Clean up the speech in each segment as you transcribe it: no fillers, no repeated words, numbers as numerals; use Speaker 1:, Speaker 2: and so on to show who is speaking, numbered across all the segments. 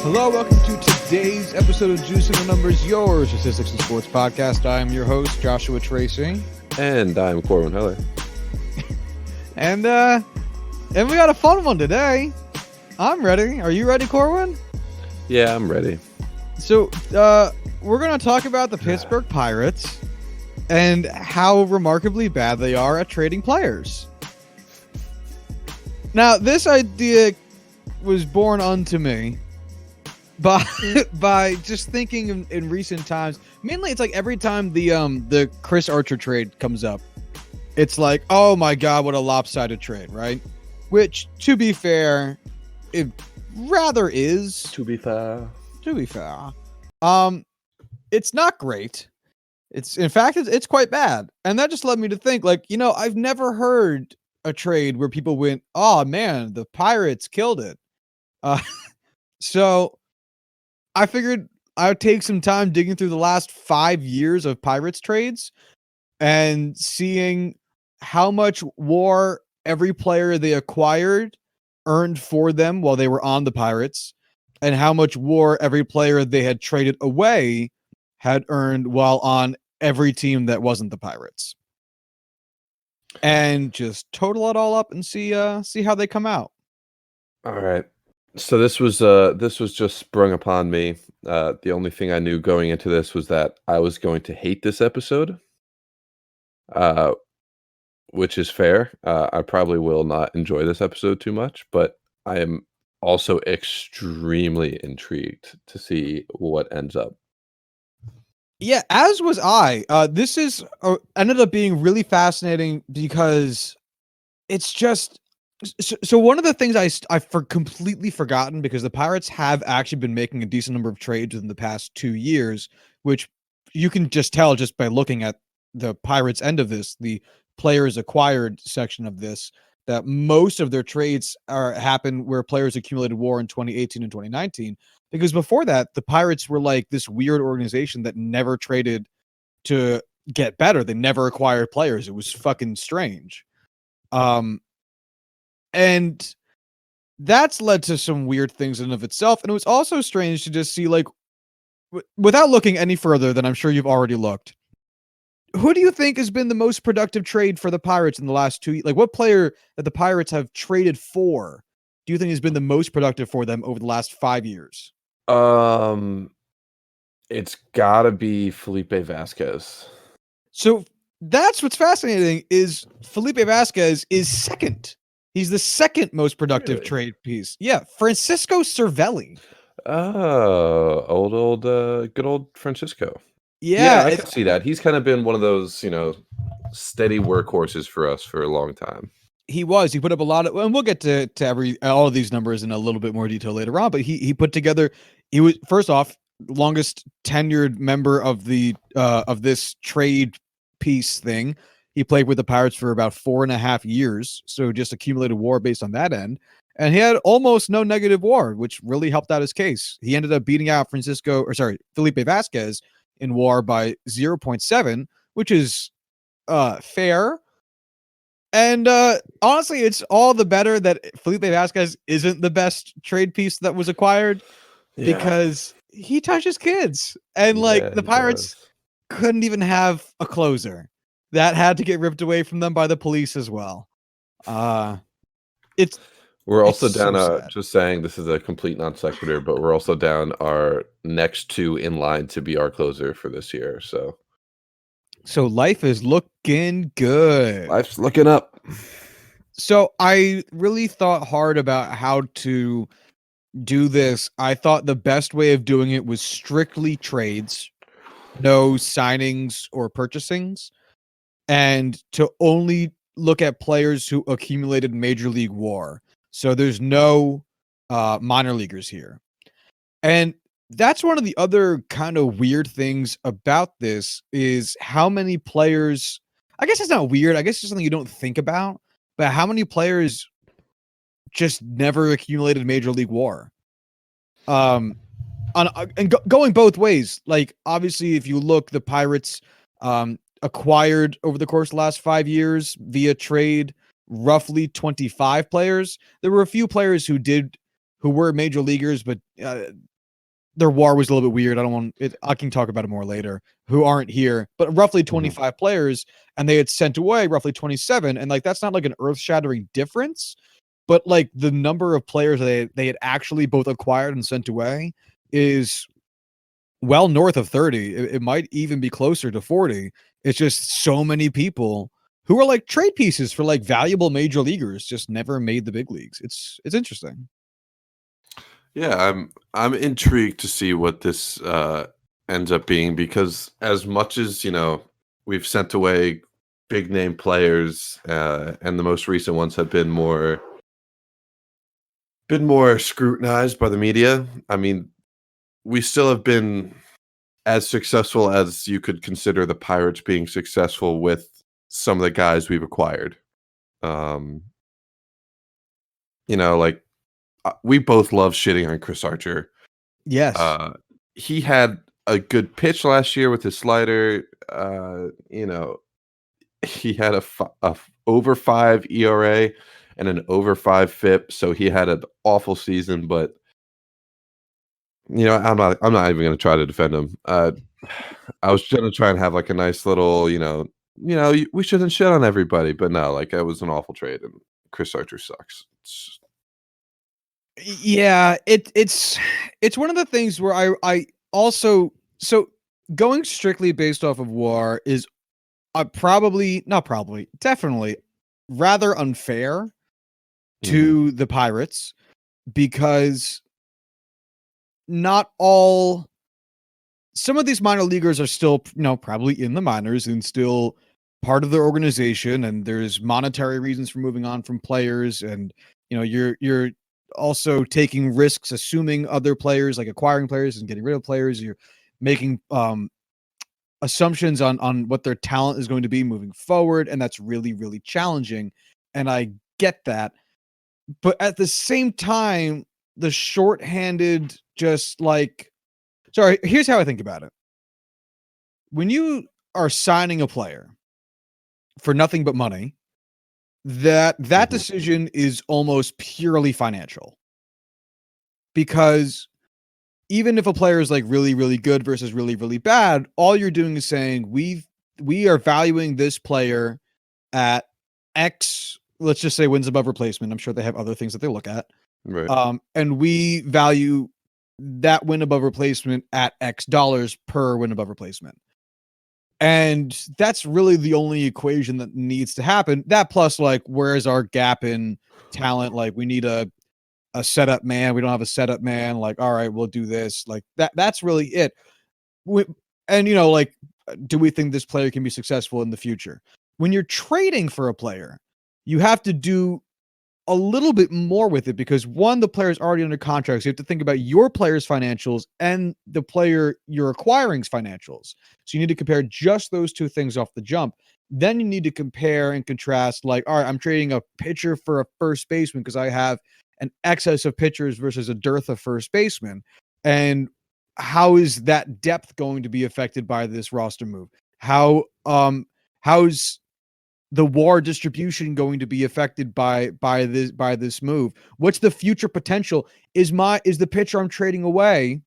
Speaker 1: Hello, welcome to today's episode of Juicing the Numbers, your statistics and sports podcast. I am your host, Joshua Tracy.
Speaker 2: And I'm Corwin. Hello.
Speaker 1: And we got a fun one today. I'm ready. Are you ready, Corwin?
Speaker 2: Yeah, I'm ready.
Speaker 1: So, we're going to talk about the Pittsburgh Pirates and how remarkably bad they are at trading players. Now, this idea was born unto me by just thinking in recent times. Mainly, it's like every time the Chris Archer trade comes up, it's like, oh my god, what a lopsided trade, right? Which, to be fair, it rather is.
Speaker 2: To be fair.
Speaker 1: It's not great. In fact, it's quite bad. And that just led me to think, like, I've never heard a trade where people went, oh man, the Pirates killed it. So I figured I would take some time digging through the last 5 years of Pirates trades and seeing how much WAR every player they acquired earned for them while they were on the Pirates, and how much WAR every player they had traded away had earned while on every team that wasn't the Pirates. And just total it all up and see how they come out.
Speaker 2: All right. So this was just sprung upon me. The only thing I knew going into this was that I was going to hate this episode, which is fair. I probably will not enjoy this episode too much, but I am also extremely intrigued to see what ends up.
Speaker 1: Yeah, as was I. This is ended up being really fascinating because it's just so one of the things I've completely forgotten, because the Pirates have actually been making a decent number of trades within the past 2 years, which you can just tell just by looking at the Pirates end of this, the players acquired section of this, that most of their trades happen where players accumulated WAR in 2018 and 2019. Because before that, the Pirates were like this weird organization that never traded to get better. They never acquired players. It was fucking strange. And that's led to some weird things in and of itself. And it was also strange to just see, like, without looking any further than I'm sure you've already looked, who do you think has been the most productive trade for the Pirates in the last 2 years? Like, what player that the Pirates have traded for do you think has been the most productive for them over the last 5 years?
Speaker 2: It's gotta be Felipe Vasquez.
Speaker 1: So that's what's fascinating, is Felipe Vasquez is second. He's the second most productive trade piece. Yeah, Francisco Cervelli.
Speaker 2: Oh, good old Francisco.
Speaker 1: Yeah,
Speaker 2: I can see that. He's kind of been one of those, steady workhorses for us for a long time.
Speaker 1: He put up a lot of, and we'll get to all of these numbers in a little bit more detail later on, but he put together, he was, first off, longest tenured member of the of this trade piece thing. He played with the Pirates for about 4.5 years, so just accumulated WAR based on that end. And he had almost no negative WAR, which really helped out his case. He ended up beating out Felipe Vasquez in WAR by 0.7, which is fair. And honestly, it's all the better that Felipe Vasquez isn't the best trade piece that was acquired, because he touches kids. And the Pirates couldn't even have a closer. That had to get ripped away from them by the police as well. We're
Speaker 2: also down,
Speaker 1: so
Speaker 2: just saying this is a complete non sequitur, but we're also down our next two in line to be our closer for this year. So
Speaker 1: life is looking good.
Speaker 2: Life's looking up.
Speaker 1: So I really thought hard about how to do this. I thought the best way of doing it was strictly trades, no signings or purchasings, and to only look at players who accumulated major league WAR. So there's no minor leaguers here. And that's one of the other kind of weird things about this, is how many players, I guess it's not weird, I guess it's something you don't think about, but how many players just never accumulated major league WAR. Going both ways. Like, obviously, if you look, the Pirates acquired over the course of the last 5 years via trade roughly 25 players. There were a few players who were major leaguers, but their WAR was a little bit weird. I don't want it. I can talk about it more later. Who aren't here, but roughly 25 players, and they had sent away roughly 27, and like that's not like an earth-shattering difference, but like the number of players they had actually both acquired and sent away is well north of 30. It might even be closer to 40. It's just so many people who are like trade pieces for like valuable major leaguers just never made the big leagues. It's interesting.
Speaker 2: Yeah, I'm intrigued to see what this ends up being, because as much as we've sent away big name players, and the most recent ones have been more scrutinized by the media. I mean, we still have been as successful as you could consider the Pirates being successful with some of the guys we've acquired. Um, like we both love shitting on Chris Archer.
Speaker 1: Yes.
Speaker 2: He had a good pitch last year with his slider. He had a over 5 ERA and an over 5 FIP, so he had an awful season. But I'm not even going to try to defend him. I was going to try and have like a nice little, we shouldn't shit on everybody, but no, like it was an awful trade, and Chris Archer sucks.
Speaker 1: Yeah, it's one of the things where I also, so going strictly based off of WAR is definitely rather unfair to the Pirates, because not all some of these minor leaguers are still, probably in the minors and still part of their organization, and there's monetary reasons for moving on from players, and you're also taking risks, assuming other players, like acquiring players and getting rid of players. You're making assumptions on what their talent is going to be moving forward, and that's really, really challenging, and I get that. But at the same time, the shorthanded, just like, sorry, here's how I think about it. When you are signing a player for nothing but money, that decision is almost purely financial. Because even if a player is like really, really good versus really, really bad, all you're doing is saying we are valuing this player at X, let's just say wins above replacement. I'm sure they have other things that they look at.
Speaker 2: Right.
Speaker 1: And we value that win above replacement at X dollars per win above replacement. And that's really the only equation that needs to happen. That plus, like, where's our gap in talent? Like, we need a setup man. We don't have a setup man. Like, all right, we'll do this. Like that's really it. And like, do we think this player can be successful in the future? When you're trading for a player, you have to do a little bit more with it, because one, the player is already under contract. So you have to think about your player's financials and the player you're acquiring's financials. So you need to compare just those two things off the jump. Then you need to compare and contrast, like, all right, I'm trading a pitcher for a first baseman because I have an excess of pitchers versus a dearth of first baseman. And how is that depth going to be affected by this roster move? How's the WAR distribution going to be affected by this move? What's the future potential? Is the pitcher I'm trading away,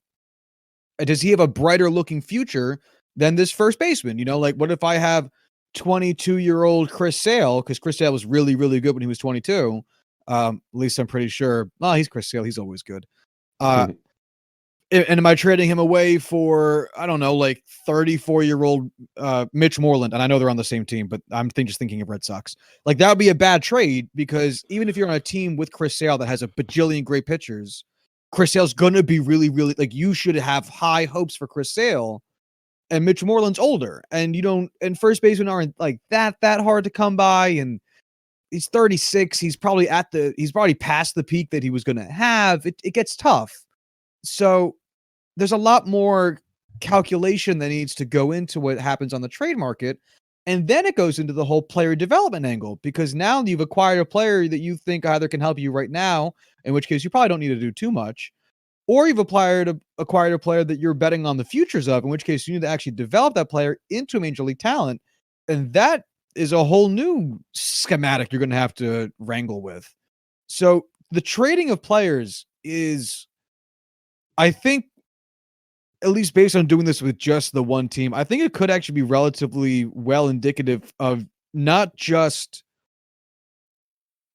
Speaker 1: does he have a brighter looking future than this first baseman? Like, what if I have 22-year-old Chris Sale, because Chris Sale was really, really good when he was 22. At least I'm pretty sure. Well, he's Chris Sale. He's always good. And am I trading him away for, I don't know, like 34-year-old Mitch Moreland? And I know they're on the same team, but I'm just thinking of Red Sox. Like, that would be a bad trade, because even if you're on a team with Chris Sale that has a bajillion great pitchers, Chris Sale's going to be really, really, like, you should have high hopes for Chris Sale. And Mitch Moreland's older, and and first basemen aren't like that hard to come by. And he's 36. He's probably past the peak that he was going to have. It gets tough. So there's a lot more calculation that needs to go into what happens on the trade market. And then it goes into the whole player development angle, because now you've acquired a player that you think either can help you right now, in which case you probably don't need to do too much, or you've acquired a player that you're betting on the futures of, in which case you need to actually develop that player into a major league talent. And that is a whole new schematic you're going to have to wrangle with. So the trading of players is, I think, at least based on doing this with just the one team, I think it could actually be relatively well indicative of not just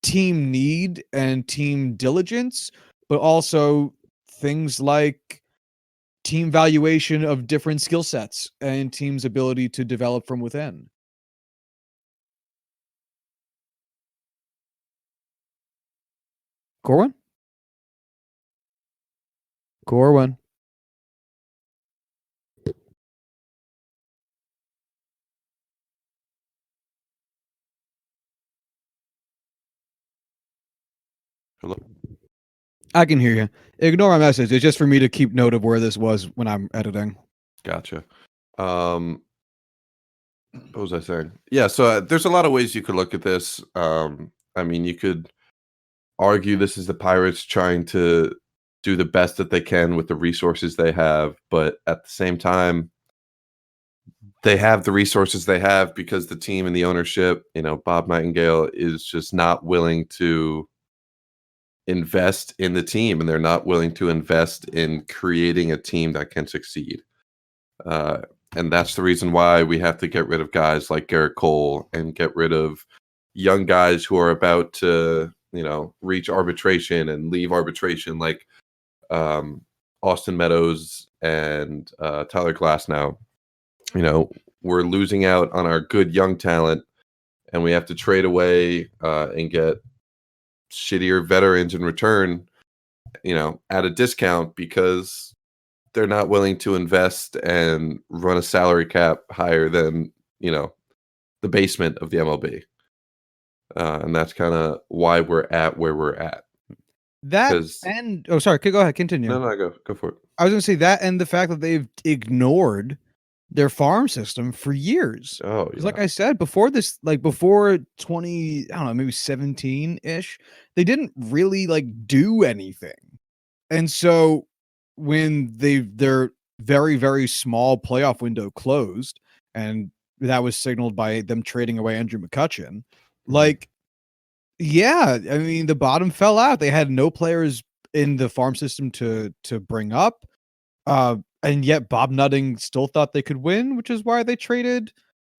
Speaker 1: team need and team diligence, but also things like team valuation of different skill sets and teams' ability to develop from within. Corwin? Corwin.
Speaker 2: Hello?
Speaker 1: I can hear you. Ignore my message. It's just for me to keep note of where this was when I'm editing.
Speaker 2: Gotcha. What was I saying? Yeah, so there's a lot of ways you could look at this. I mean, you could argue this is the Pirates trying to do the best that they can with the resources they have, but at the same time, they have the resources they have because the team and the ownership, Bob Nightingale is just not willing to invest in the team, and they're not willing to invest in creating a team that can succeed. And that's the reason why we have to get rid of guys like Garrett Cole and get rid of young guys who are about to, reach arbitration and leave arbitration, like Austin Meadows and Tyler Glasnow. We're losing out on our good young talent, and we have to trade away and get shittier veterans in return, at a discount because they're not willing to invest and run a salary cap higher than, the basement of the MLB. And that's kind of why we're at where we're at.
Speaker 1: That and sorry, go ahead, continue.
Speaker 2: No, go for it.
Speaker 1: I was going to say that and the fact that they've ignored their farm system for years.
Speaker 2: Oh, yeah.
Speaker 1: Like I said, before this, like before 20, I don't know, maybe 17-ish, they didn't really do anything. And so when their very, very small playoff window closed, and that was signaled by them trading away Andrew McCutchen, yeah, I mean, the bottom fell out. They had no players in the farm system to bring up. And yet Bob Nutting still thought they could win, which is why they traded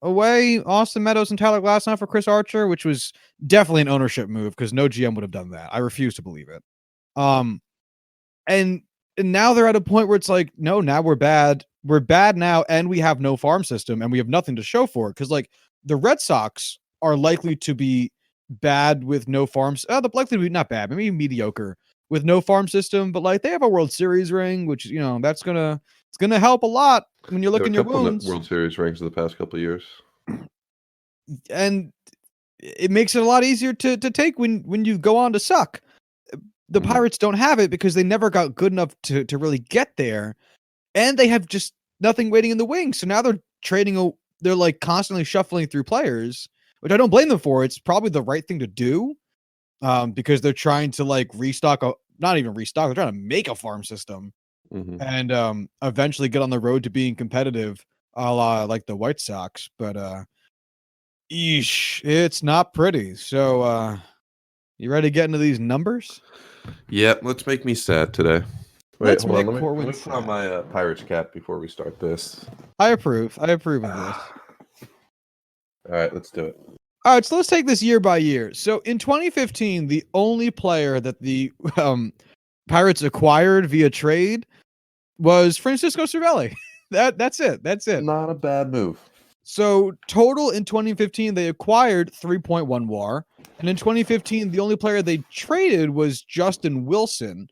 Speaker 1: away Austin Meadows and Tyler Glasnow for Chris Archer, which was definitely an ownership move because no GM would have done that. I refuse to believe it. And now they're at a point where it's like, no, now we're bad. We're bad now, and we have no farm system, and we have nothing to show for it. Because the Red Sox are likely to be bad with no farms. Likely to be not bad, maybe mediocre with no farm system, but they have a World Series ring, which it's gonna help a lot when you're looking your wounds.
Speaker 2: World Series rings in the past couple of years,
Speaker 1: and it makes it a lot easier to take when you go on to suck. The Pirates don't have it because they never got good enough to really get there, and they have just nothing waiting in the wings. So now they're trading. They're constantly shuffling through players, which I don't blame them for. It's probably the right thing to do. Because they're trying to restock not even restock, they're trying to make a farm system and eventually get on the road to being competitive, a la like the White Sox. But it's not pretty. So you ready to get into these numbers?
Speaker 2: Yep, let's make me sad today.
Speaker 1: Wait,
Speaker 2: hold on. Let me put on my Pirates cap before we start this.
Speaker 1: I approve of this.
Speaker 2: All right, let's do it.
Speaker 1: All right, so let's take this year by year. So in 2015, the only player that the Pirates acquired via trade was Francisco Cervelli. That's it.
Speaker 2: Not a bad move.
Speaker 1: So total in 2015, they acquired 3.1 WAR. And in 2015, the only player they traded was Justin Wilson.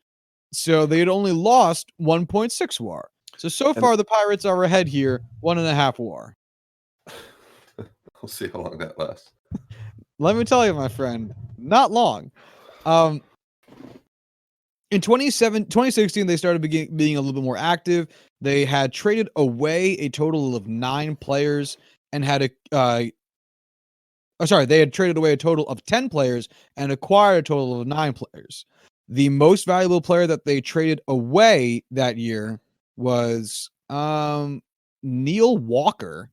Speaker 1: So they had only lost 1.6 WAR. So far, the Pirates are ahead here, 1.5 WAR.
Speaker 2: We'll see how long that lasts.
Speaker 1: Let me tell you, my friend, not long. In 2016, they started being a little bit more active. They had traded away a total of 9 players and had they had traded away a total of 10 players and acquired a total of 9 players. The most valuable player that they traded away that year was Neil Walker,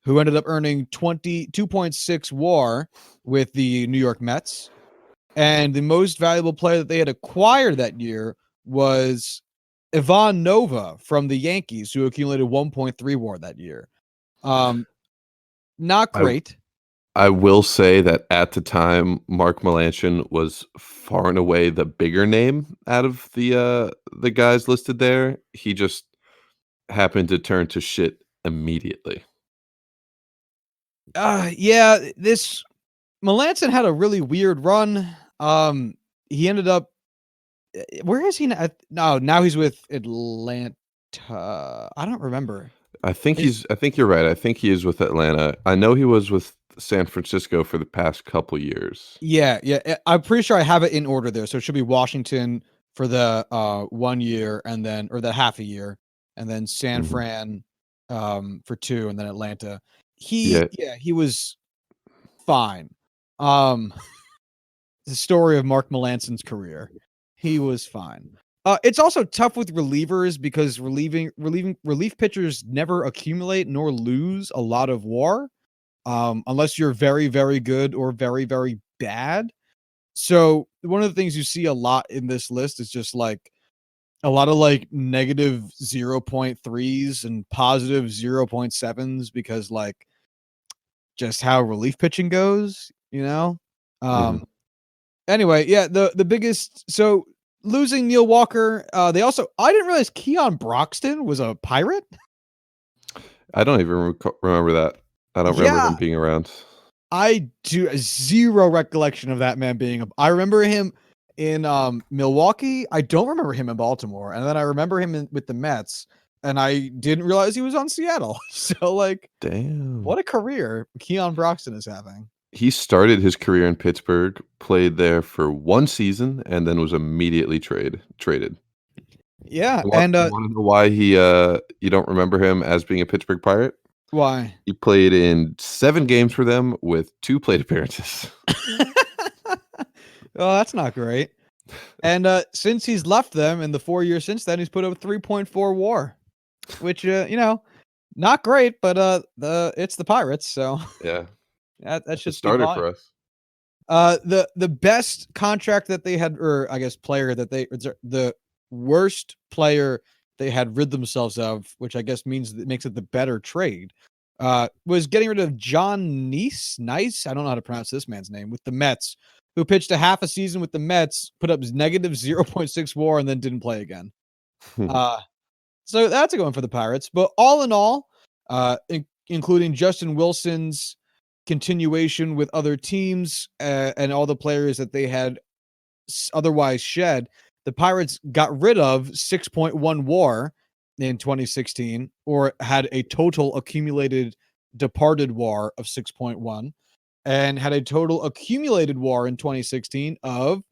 Speaker 1: who ended up earning 22.6 WAR with the New York Mets. And the most valuable player that they had acquired that year was Ivan Nova from the Yankees, who accumulated 1.3 WAR that year. Not
Speaker 2: I
Speaker 1: great.
Speaker 2: I will say that at the time, Mark Melancon was far and away the bigger name out of the guys listed there. He just happened to turn to shit immediately.
Speaker 1: Yeah, this Melanson had a really weird run. He ended up where is he now? No, now he's with Atlanta. I don't remember.
Speaker 2: I think you're right. I think he is with Atlanta. I know he was with San Francisco for the past couple years.
Speaker 1: Yeah. I'm pretty sure I have it in order there. So it should be Washington for the 1 year and then or the half a year, and then San
Speaker 2: Mhm.
Speaker 1: Fran for 2, and then Atlanta.
Speaker 2: Yeah.
Speaker 1: He was fine. Um the story of Mark Melanson's career. He was fine. It's also tough with relievers because relief pitchers never accumulate nor lose a lot of WAR, unless you're very, very good or very, very bad. So one of the things you see a lot in this list is just like a lot of like negative 0.3s and positive 0.7s because like just how relief pitching goes, you know?
Speaker 2: Mhm.
Speaker 1: Um, Anyway, yeah, the biggest so losing Neil Walker, they also I didn't realize Keon Broxton was a Pirate.
Speaker 2: I don't even remember that. I don't remember
Speaker 1: Yeah,
Speaker 2: him being around.
Speaker 1: I do zero recollection of that man being a I remember him in Milwaukee. I don't remember him in Baltimore. And then I remember him with the Mets, and I didn't realize he was on Seattle. So like
Speaker 2: Damn.
Speaker 1: what a career Keon Broxton is having.
Speaker 2: He started his career in Pittsburgh, played there for 1 season, and then was immediately traded.
Speaker 1: Yeah,
Speaker 2: You want
Speaker 1: and
Speaker 2: you wanna know why you don't remember him as being a Pittsburgh Pirate?
Speaker 1: why?
Speaker 2: He played in 7 games for them with 2 plate appearances.
Speaker 1: Oh, that's not great. And since he's left them in the 4 years since then, he's put up 3.4 WAR, which not great, but it's the Pirates, so
Speaker 2: Yeah,
Speaker 1: that
Speaker 2: that's a
Speaker 1: should be
Speaker 2: starter
Speaker 1: fine.
Speaker 2: for us.
Speaker 1: The best contract that they had, or I guess player that the worst player they had rid themselves of, which I guess means that makes it the better trade, was getting rid of John Nice. I don't know how to pronounce this man's name with the Mets, who pitched a half a season with the Mets, put up negative 0.6 WAR, and then didn't play again. Uh, so that's a good one for the Pirates. But all in all, including Justin Wilson's continuation with other teams and all the players that they had otherwise shed, the Pirates got rid of 6.1 WAR in 2016, or had a total accumulated departed WAR of 6.1, and had a total accumulated WAR in 2016 of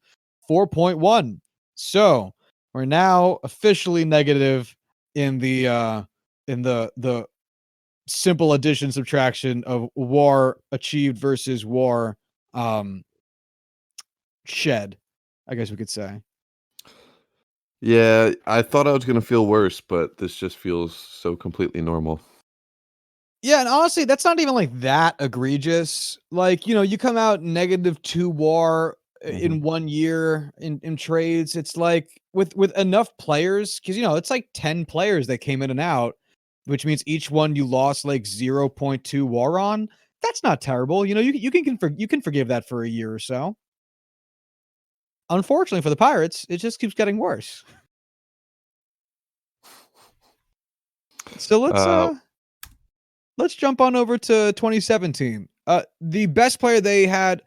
Speaker 1: 4.1. So we're now officially negative in the simple addition subtraction of WAR achieved versus WAR um shed, I guess we could say.
Speaker 2: Yeah, I thought I was gonna feel worse, but this just feels so completely normal.
Speaker 1: Yeah, and honestly, that's not even like that egregious. Like, you come out -2 WAR
Speaker 2: Mhm.
Speaker 1: in 1 year in trades. It's like with enough players, because it's like 10 players that came in and out, which means each one you lost like 0.2 WAR on. That's not terrible. You can forgive that for a year or so. Unfortunately for the Pirates, it just keeps getting worse. So
Speaker 2: Uh,
Speaker 1: let's jump on over to 2017. The best player they had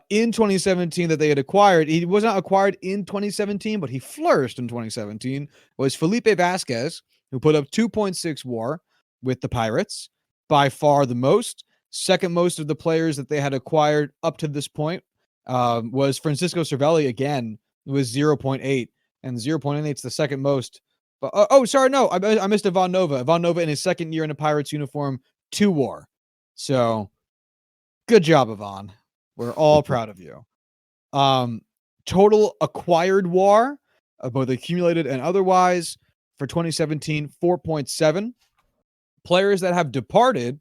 Speaker 1: in 2017 that they had acquired, he was not acquired in 2017, but he flourished in 2017, was Felipe Vasquez, who put up 2.6 WAR with the Pirates, by far the most. Second most of the players that they had acquired up to this point was Francisco Cervelli again, was 0.8, and 0.8 is the second most. But sorry, no, I missed Ivan Nova. Ivan Nova in his second year in a Pirates uniform, 2 WAR. So good job, Ivan. We're all proud of you. Um, Total acquired WAR, both accumulated and otherwise, for 2017, 4.7. Players that have departed,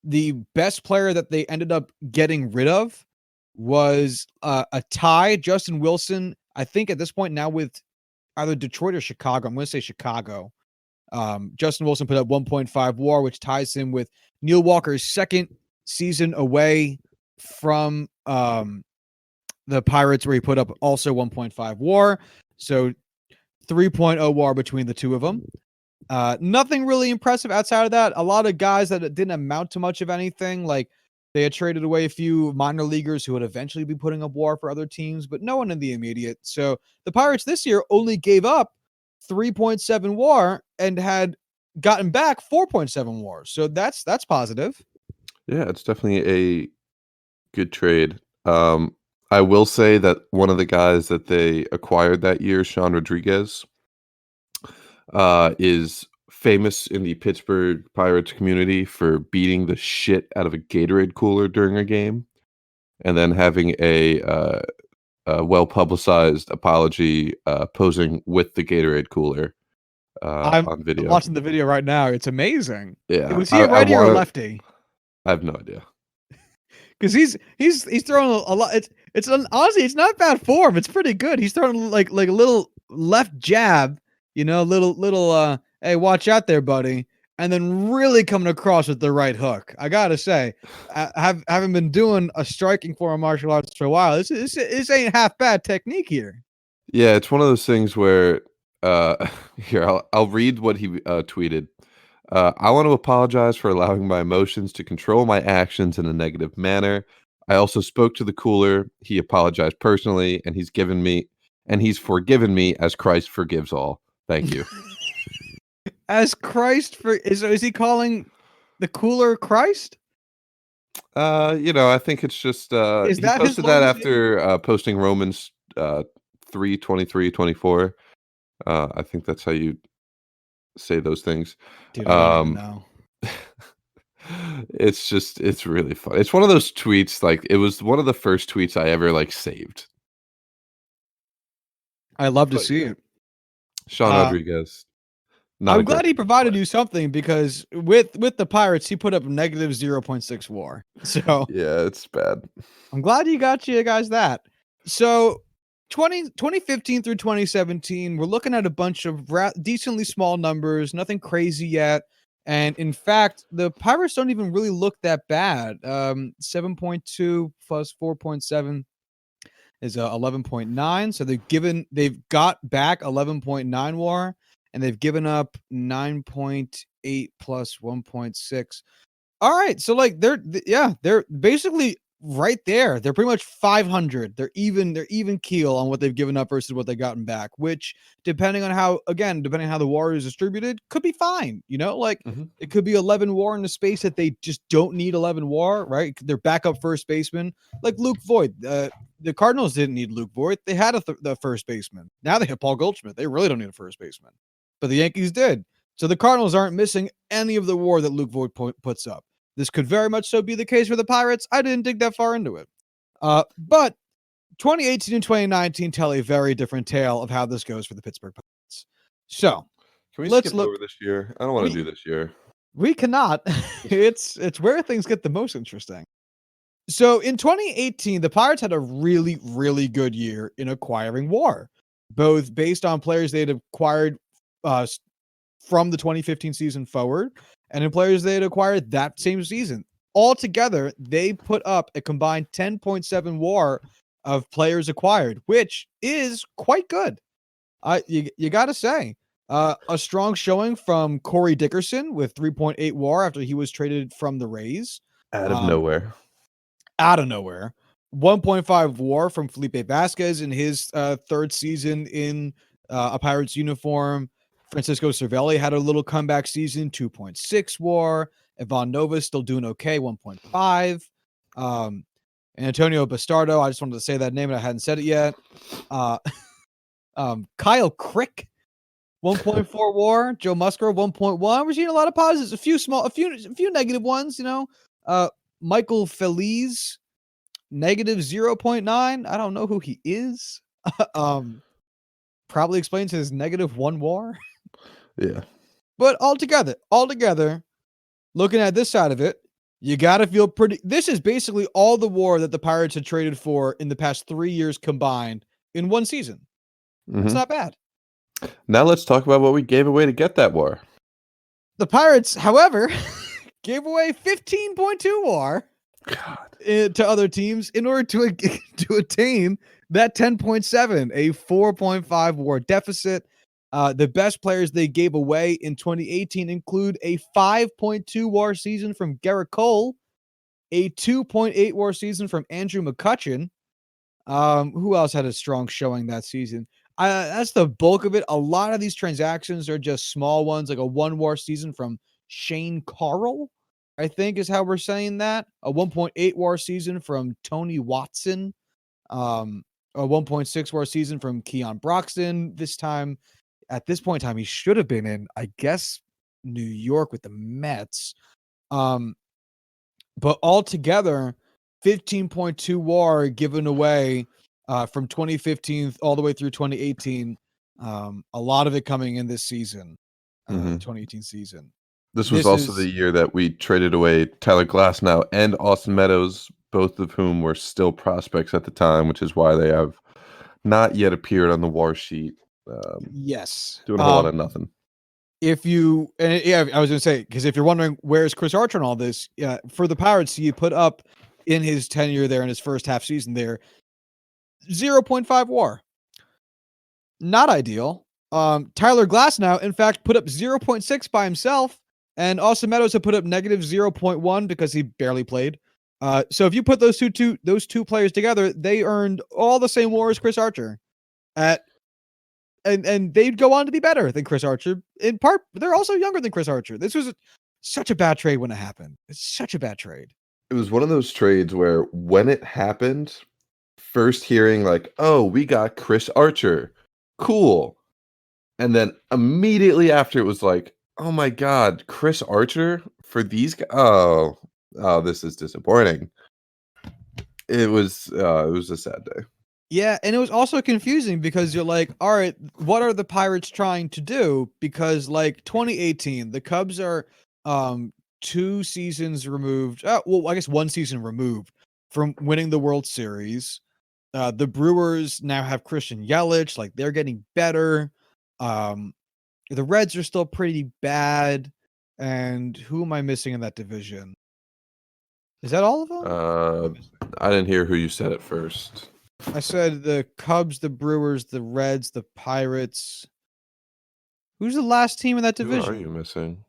Speaker 1: the best player that they ended up getting rid of was a tie, Justin Wilson. I think at this point now with either Detroit or Chicago. I'm going to say Chicago. Justin Wilson put up 1.5 WAR, which ties him with Neil Walker's second season away from the Pirates, where he put up also 1.5 WAR. So 3.0 WAR between the two of them. Nothing really impressive outside of that. A lot of guys that didn't amount to much of anything. Like they had traded away a few minor leaguers who would eventually be putting up WAR for other teams, but no one in the immediate. So the Pirates this year only gave up 3.7 WAR and had gotten back 4.7 WAR. So that's positive.
Speaker 2: Yeah, it's definitely a good trade. I will say that one of the guys that they acquired that year, Sean Rodriguez, is famous in the Pittsburgh Pirates community for beating the shit out of a Gatorade cooler during a game, and then having a well-publicized apology posing with the Gatorade cooler
Speaker 1: I'm
Speaker 2: on video.
Speaker 1: watching the video right now. It's amazing.
Speaker 2: Yeah,
Speaker 1: Was he a righty or a lefty?
Speaker 2: I have no idea.
Speaker 1: Because he's throwing a lot. Honestly, it's not bad form. It's pretty good. He's throwing like a little left jab, little hey, watch out there, buddy, and then really coming across with the right hook. I gotta say, having been doing a striking form of martial arts for a while, this ain't half bad technique here.
Speaker 2: Yeah, it's one of those things where here I'll read what he tweeted. I want to apologize for allowing my emotions to control my actions in a negative manner. I also spoke to the cooler. He apologized personally, and he's forgiven me as Christ forgives all. Thank you.
Speaker 1: As Christ is he calling the cooler Christ?
Speaker 2: I think it's just
Speaker 1: Is
Speaker 2: he
Speaker 1: that his
Speaker 2: posted that
Speaker 1: Lord's
Speaker 2: after posting Romans 3:23-24. I think that's how you say those things.
Speaker 1: Dude, I don't even know.
Speaker 2: It's really fun. It's one of those tweets, like it was one of the first tweets I ever like saved.
Speaker 1: I love to
Speaker 2: But
Speaker 1: see it.
Speaker 2: Sean Rodriguez.
Speaker 1: I'm glad he provided you something, because with the Pirates, he put up negative 0.6 WAR. So
Speaker 2: yeah, it's bad.
Speaker 1: I'm glad you guys that. So 2015 through 2017, we're looking at a bunch of decently small numbers, nothing crazy yet. And in fact, the Pirates don't even really look that bad. 7.2 plus 4.7 is 11.9. So they've got back 11.9 WAR, and they've given up 9.8 plus 1.6. All right, so like they're basically right there. They're pretty much 500. They're even keel on what they've given up versus what they've gotten back, which depending on how the WAR is distributed, could be fine. It could be 11 WAR in a space that they just don't need 11 WAR, right? They're backup first baseman, like Luke Voigt. The Cardinals didn't need Luke Voigt. They had the first baseman. Now they have Paul Goldschmidt. They really don't need a first baseman, but the Yankees did. So the Cardinals aren't missing any of the WAR that Luke Voigt puts up. This could very much so be the case for the Pirates. I didn't dig that far into it. But 2018 and 2019 tell a very different tale of how this goes for the Pittsburgh Pirates. So
Speaker 2: can we
Speaker 1: let's
Speaker 2: skip
Speaker 1: look
Speaker 2: over this year? I don't want to do this year.
Speaker 1: We cannot. It's where things get the most interesting. So in 2018, the Pirates had a really, really good year in acquiring WAR, both based on players they had acquired from the 2015 season forward, and in players they had acquired that same season. Altogether, they put up a combined 10.7 WAR of players acquired, which is quite good. You got to say, a strong showing from Corey Dickerson with 3.8 WAR after he was traded from the Rays.
Speaker 2: Out of nowhere.
Speaker 1: 1.5 WAR from Felipe Vasquez in his third season in a Pirates uniform. Francisco Cervelli had a little comeback season, 2.6 WAR. Ivan Nova still doing okay, 1.5. And Antonio Bastardo, I just wanted to say that name and I hadn't said it yet. Kyle Crick, 1.4 WAR. Joe Musgrove, 1.1. We're seeing a lot of positives, a few negative ones, Michael Feliz, negative 0.9. I don't know who he is. Probably explains his negative 1 WAR.
Speaker 2: Yeah.
Speaker 1: But altogether, looking at this side of it, you got to feel pretty. This is basically all the WAR that the Pirates had traded for in the past 3 years combined in one season. It's not bad.
Speaker 2: Now let's talk about what we gave away to get that WAR.
Speaker 1: The Pirates, however, gave away 15.2 WAR
Speaker 2: God.
Speaker 1: to other teams in order to attain that 10.7, a 4.5 WAR deficit. The best players they gave away in 2018 include a 5.2 WAR season from Garrett Cole, a 2.8 WAR season from Andrew McCutchen. Who else had a strong showing that season? That's the bulk of it. A lot of these transactions are just small ones, like a 1 WAR season from Shane Carroll, I think is how we're saying that. A 1.8 WAR season from Tony Watson. A 1.6 WAR season from Keon Broxton. At this point in time, he should have been in, I guess, New York with the Mets. But altogether, 15.2 WAR given away from 2015 all the way through 2018. A lot of it coming in this season, 2018 season.
Speaker 2: This was also the year that we traded away Tyler Glasnow and Austin Meadows, both of whom were still prospects at the time, which is why they have not yet appeared on the WAR sheet.
Speaker 1: Yes.
Speaker 2: Doing a whole lot of nothing.
Speaker 1: I was going to say, because if you're wondering where's Chris Archer and all this, for the Pirates, you put up in his tenure there in his first half season there, 0.5 WAR. Not ideal. Tyler Glasnow, in fact, put up 0.6 by himself, and Austin Meadows had put up negative 0.1 because he barely played. So if you put those two players together, they earned all the same WAR as Chris Archer. And they'd go on to be better than Chris Archer. In part, they're also younger than Chris Archer. This was such a bad trade when it happened. It's such a bad trade.
Speaker 2: It was one of those trades where when it happened, first hearing like, oh, we got Chris Archer. Cool. And then immediately after it was like, oh my God, Chris Archer for these guys. Oh, this is disappointing. It was a sad day.
Speaker 1: Yeah, and it was also confusing because you're like, all right, what are the Pirates trying to do? Because like 2018, the Cubs are 2 seasons removed. Well, I guess 1 season removed from winning the World Series. The Brewers now have Christian Yelich, like they're getting better. The Reds are still pretty bad. And who am I missing in that division? Is that all of them?
Speaker 2: I didn't hear who you said at first.
Speaker 1: I said the Cubs, the Brewers, the Reds, the Pirates. Who's the last team in that division?
Speaker 2: Who are you missing?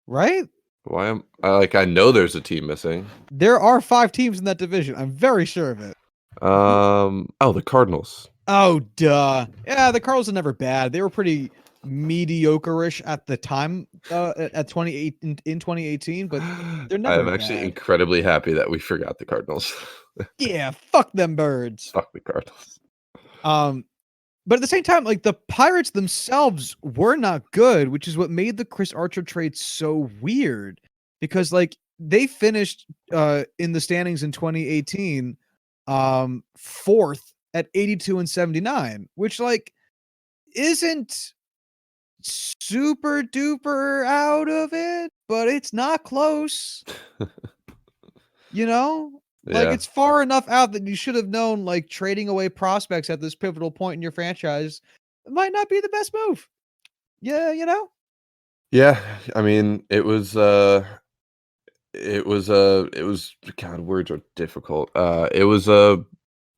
Speaker 1: Right?
Speaker 2: Why I know there's a team missing.
Speaker 1: There are 5 teams in that division. I'm very sure of it.
Speaker 2: The Cardinals.
Speaker 1: Oh, duh. Yeah, the Cardinals are never bad. They were pretty mediocre-ish at the time at 2018, but they're never
Speaker 2: I'm actually
Speaker 1: bad.
Speaker 2: incredibly happy that we forgot the Cardinals.
Speaker 1: Yeah, fuck them birds.
Speaker 2: Fuck the Cardinals.
Speaker 1: But at the same time, like the Pirates themselves were not good, which is what made the Chris Archer trade so weird. Because like they finished in the standings in 2018 4th at 82 and 79, which like isn't super duper out of it, but it's not close. You know? Like
Speaker 2: Yeah.
Speaker 1: it's far enough out that you should have known like trading away prospects at this pivotal point in your franchise might not be the best move. Yeah, you know?
Speaker 2: Yeah, I mean, it was God, words are difficult. It was a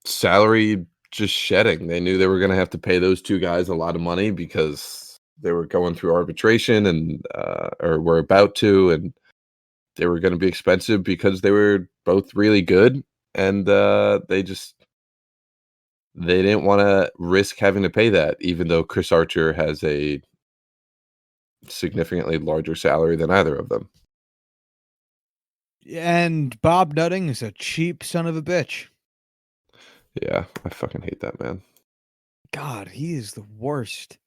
Speaker 2: salary just shedding. They knew they were going to have to pay those 2 guys a lot of money because they were going through arbitration and or were about to, and they were going to be expensive because they were both really good, and they didn't want to risk having to pay that, even though Chris Archer has a significantly larger salary than either of them.
Speaker 1: And Bob Nutting is a cheap son of a bitch.
Speaker 2: Yeah, I fucking hate that man.
Speaker 1: God, he is the worst.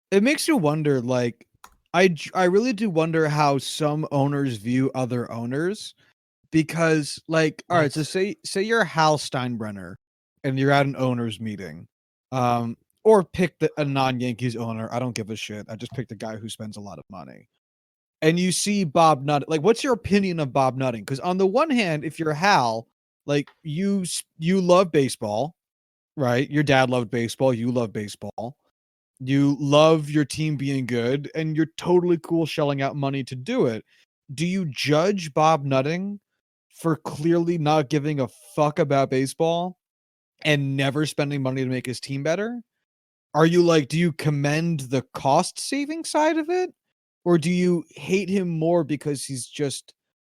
Speaker 1: It makes you wonder, like, I really do wonder how some owners view other owners. Because, like, all right, so say you're Hal Steinbrenner and you're at an owners meeting. Or pick a non-Yankees owner. I don't give a shit. I just picked a guy who spends a lot of money. And you see Bob Nutting. Like, what's your opinion of Bob Nutting? Because on the one hand, if you're Hal, like you love baseball, right? Your dad loved baseball. You love baseball. You love your team being good, and you're totally cool shelling out money to do it. Do you judge Bob Nutting for clearly not giving a fuck about baseball and never spending money to make his team better? Are you like, do you commend the cost saving side of it? Or do you hate him more because he's just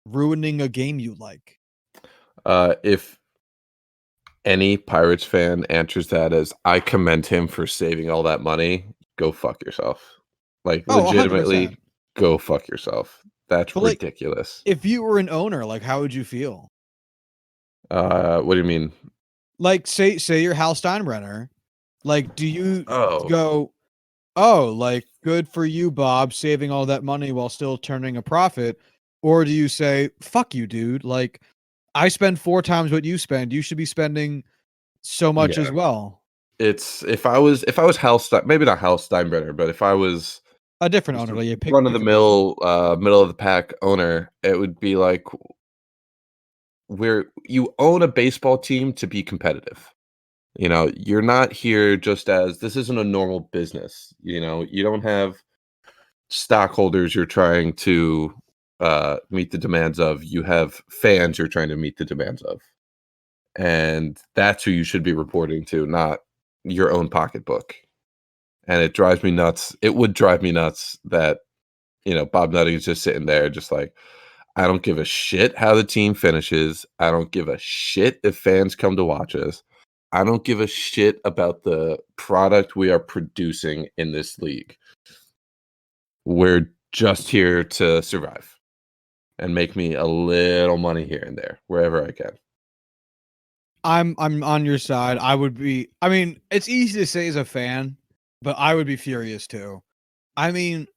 Speaker 1: ruining a game you like?
Speaker 2: If any Pirates fan answers that as I commend him for saving all that money, go fuck yourself. Like
Speaker 1: Oh, 100%.
Speaker 2: legitimately, go fuck yourself. That's
Speaker 1: But like,
Speaker 2: ridiculous.
Speaker 1: if you were an owner, like, how would you feel?
Speaker 2: What do you mean?
Speaker 1: Like, say you're Hal Steinbrenner. Like, do you
Speaker 2: Oh,
Speaker 1: go, oh, like, good for you, Bob, saving all that money while still turning a profit? Or do you say, fuck you, dude? Like, I spend 4 times what you spend. You should be spending so much as
Speaker 2: yeah.
Speaker 1: well.
Speaker 2: It's if I was Hal maybe not Hal Steinbrenner, but if I was
Speaker 1: A different
Speaker 2: just
Speaker 1: owner,
Speaker 2: a
Speaker 1: like,
Speaker 2: run of the
Speaker 1: pick a person.
Speaker 2: mill, middle of the pack owner, it would be like where you own a baseball team to be competitive. You know, you're not here just as this isn't a normal business. You know, you don't have stockholders you're trying to meet the demands of. You have fans you're trying to meet the demands of. And that's who you should be reporting to, not your own pocketbook. And it drives me nuts. It would drive me nuts that, Bob Nutting is just sitting there just like, I don't give a shit how the team finishes. I don't give a shit if fans come to watch us. I don't give a shit about the product we are producing in this league. We're just here to survive and make me a little money here and there, wherever I can.
Speaker 1: I'm on your side. I mean, it's easy to say as a fan, but I would be furious too. I mean,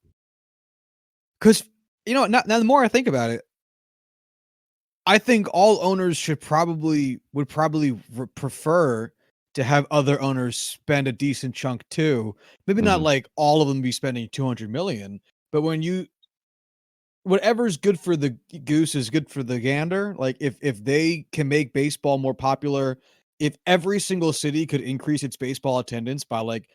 Speaker 1: because now the more I think about it, I think all owners would probably prefer to have other owners spend a decent chunk too. Maybe not
Speaker 2: Mhm,
Speaker 1: like all of them be spending 200 million, but when you whatever's good for the goose is good for the gander. Like if they can make baseball more popular, if every single city could increase its baseball attendance by like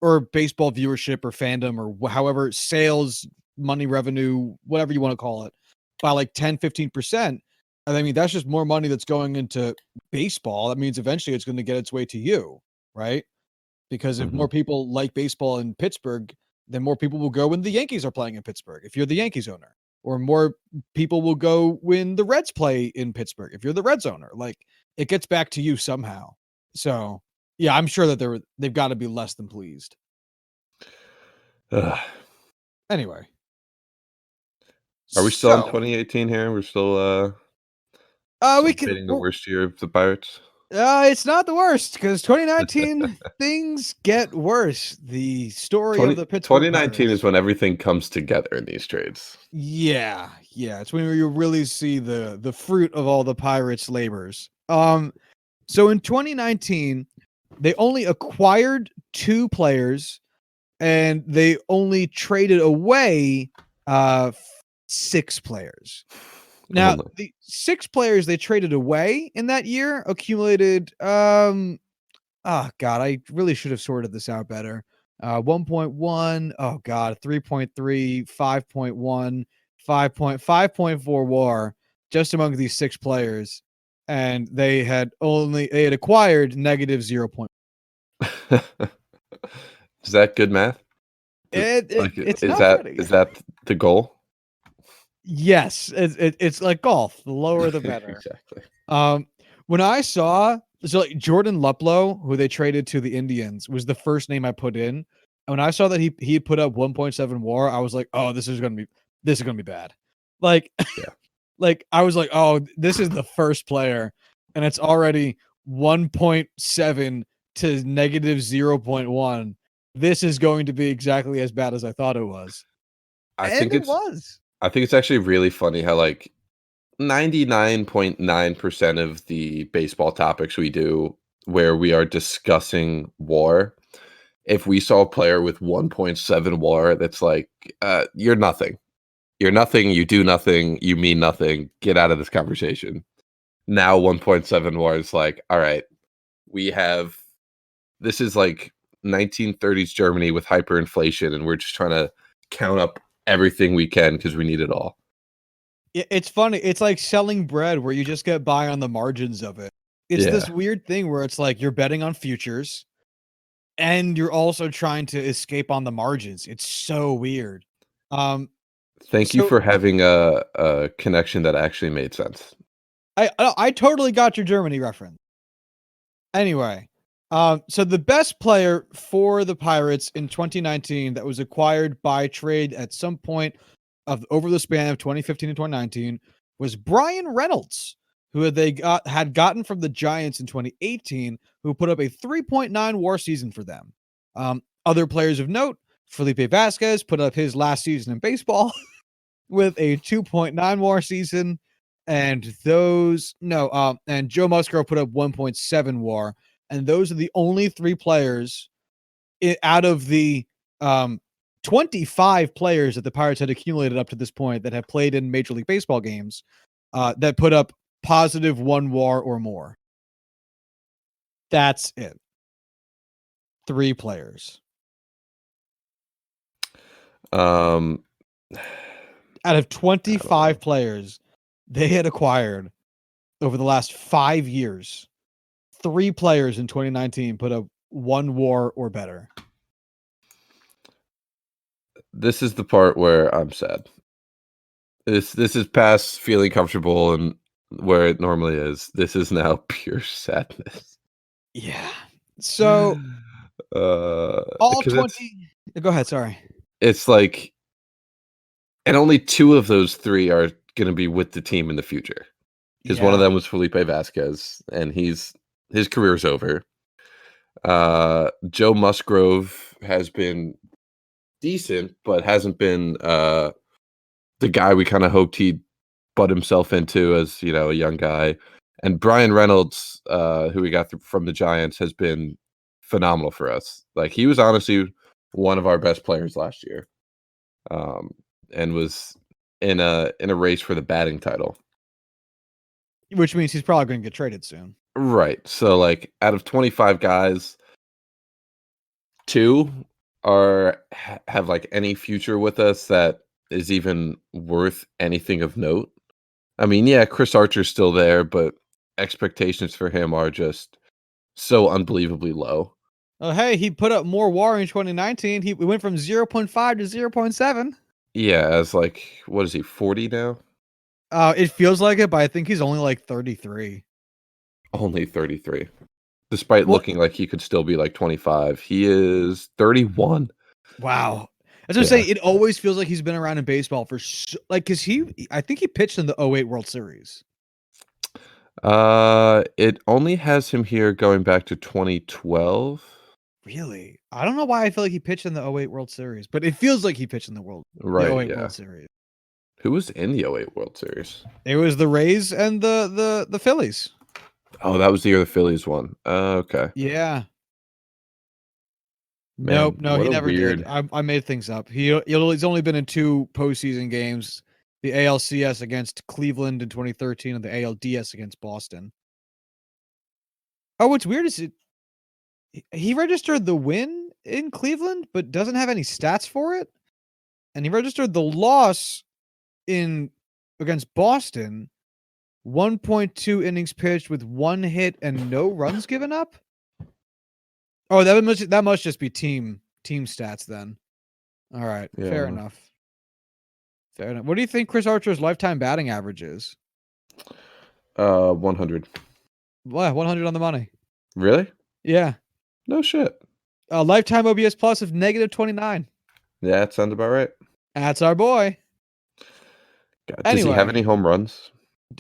Speaker 1: or baseball viewership or fandom or however sales, money revenue, whatever you want to call it, by like 10-15%. And I mean, that's just more money that's going into baseball. That means eventually it's going to get its way to you, right? Because if
Speaker 2: mhm.
Speaker 1: more people like baseball in Pittsburgh, then more people will go when the Yankees are playing in Pittsburgh, if you're the Yankees owner. Or more people will go when the Reds play in Pittsburgh, if you're the Reds owner. Like it gets back to you somehow. So yeah, I'm sure that they've got to be less than pleased.
Speaker 2: Ugh.
Speaker 1: Anyway,
Speaker 2: Are we still in
Speaker 1: so
Speaker 2: 2018 here? We're still
Speaker 1: we can.
Speaker 2: celebrating the worst year of the Pirates?
Speaker 1: It's not the worst because 2019 things get worse. The story of
Speaker 2: 20
Speaker 1: the Pittsburgh
Speaker 2: 2019 is
Speaker 1: Pirates.
Speaker 2: when everything comes together in these trades.
Speaker 1: Yeah, yeah, it's when you really see the fruit of all the Pirates' labors. So in 2019, they only acquired 2 players and they only traded away 6 players. Now,
Speaker 2: Only.
Speaker 1: the 6 players they traded away in that year accumulated oh god, I really should have sorted this out better. 1.1, oh god, 3.3, 5.1, 5.4 WAR just among these 6 players, and they had acquired negative 0.
Speaker 2: Is that good math?
Speaker 1: It's
Speaker 2: Is
Speaker 1: not
Speaker 2: that
Speaker 1: bad.
Speaker 2: is that the goal?
Speaker 1: Yes, it's like golf. The lower the better.
Speaker 2: Exactly.
Speaker 1: Um, when I saw like Jordan Luplow, who they traded to the Indians, was the first name I put in. And when I saw that he had put up 1.7 WAR, I was like, oh, this is gonna be bad. Like,
Speaker 2: Yeah.
Speaker 1: like I was like, oh, this is the first player, and it's already 1.7 to negative 0.1. This is going to be exactly as bad as I thought it was,
Speaker 2: I
Speaker 1: and
Speaker 2: think
Speaker 1: it
Speaker 2: it's
Speaker 1: was.
Speaker 2: I think it's actually really funny how like 99.9% of the baseball topics we do where we are discussing war, if we saw a player with 1.7 war, that's like, you're nothing. You're nothing. You do nothing. You mean nothing. Get out of this conversation. Now 1.7 war is like, all right, we have this is like 1930s Germany with hyperinflation, and we're just trying to count up everything we can because we need it all.
Speaker 1: It's funny. It's like selling bread where you just get by on the margins of it. It's this weird thing where it's like you're betting on futures and you're also trying to escape on the margins. It's so weird.
Speaker 2: Thank you
Speaker 1: So
Speaker 2: for having a connection that actually made sense.
Speaker 1: I totally got your Germany reference. Anyway, so the best player for the Pirates in 2019 that was acquired by trade at some point over the span of 2015 and 2019 was Brian Reynolds, who had gotten from the Giants in 2018, who put up a 3.9 WAR season for them. Other players of note: Felipe Vasquez put up his last season in baseball with a 2.9 WAR season. And and Joe Musgrove put up 1.7 WAR, and those are the only three players out of the 25 players that the Pirates had accumulated up to this point that have played in Major League Baseball games that put up positive 1 WAR or more. That's it. 3 players.
Speaker 2: Um,
Speaker 1: out of 25 players they had acquired over the last 5 years, 3 players in 2019 put up 1 WAR or better.
Speaker 2: This is the part where I'm sad. This is past feeling comfortable and where it normally is. This is now pure sadness.
Speaker 1: Yeah. So all 20. Go ahead. Sorry.
Speaker 2: It's like, and only 2 of those 3 are going to be with the team in the future. Because one of them was Felipe Vasquez, and his career is over. Joe Musgrove has been decent, but hasn't been the guy we kind of hoped he'd butt himself into as, a young guy. And Brian Reynolds, who we got from the Giants, has been phenomenal for us. Like, he was honestly one of our best players last year, and was in a race for the batting title.
Speaker 1: Which means he's probably going to get traded soon.
Speaker 2: Right. So, like, out of 25 guys, 2 have like any future with us that is even worth anything of note. I mean, yeah, Chris Archer's still there, but expectations for him are just so unbelievably low.
Speaker 1: Oh, hey, he put up more WAR in 2019. We went from 0.5 to 0.7.
Speaker 2: Yeah, as like, what is he, 40 now?
Speaker 1: It feels like it, but I think he's only like 33.
Speaker 2: Only 33. Despite looking like he could still be like 25. He is 31.
Speaker 1: Wow. As I was saying, it always feels like he's been around in baseball for because I think he pitched in the 08 World Series.
Speaker 2: It only has him here going back to 2012.
Speaker 1: Really? I don't know why I feel like he pitched in the 08 World Series, but it feels like he pitched in the 08 World Series.
Speaker 2: Who was in the 08 World Series?
Speaker 1: It was the Rays and the Phillies.
Speaker 2: Oh, that was the year the Phillies won. Okay.
Speaker 1: Yeah.
Speaker 2: Man,
Speaker 1: No, he never did. I made things up. He's only been in 2 postseason games: the ALCS against Cleveland in 2013 and the ALDS against Boston. Oh, what's weird is he registered the win in Cleveland, but doesn't have any stats for it, and he registered the loss against Boston. 1.2 innings pitched with 1 hit and no runs given up. Oh, that must just be team stats then. All right,
Speaker 2: Yeah.
Speaker 1: Fair enough. What do you think Chris Archer's lifetime batting average is?
Speaker 2: 100.
Speaker 1: What, 100 on the money?
Speaker 2: Really?
Speaker 1: Yeah.
Speaker 2: No shit.
Speaker 1: Lifetime OBS plus of -29.
Speaker 2: Yeah, that sounds about right.
Speaker 1: That's our boy.
Speaker 2: God, does he have any home runs?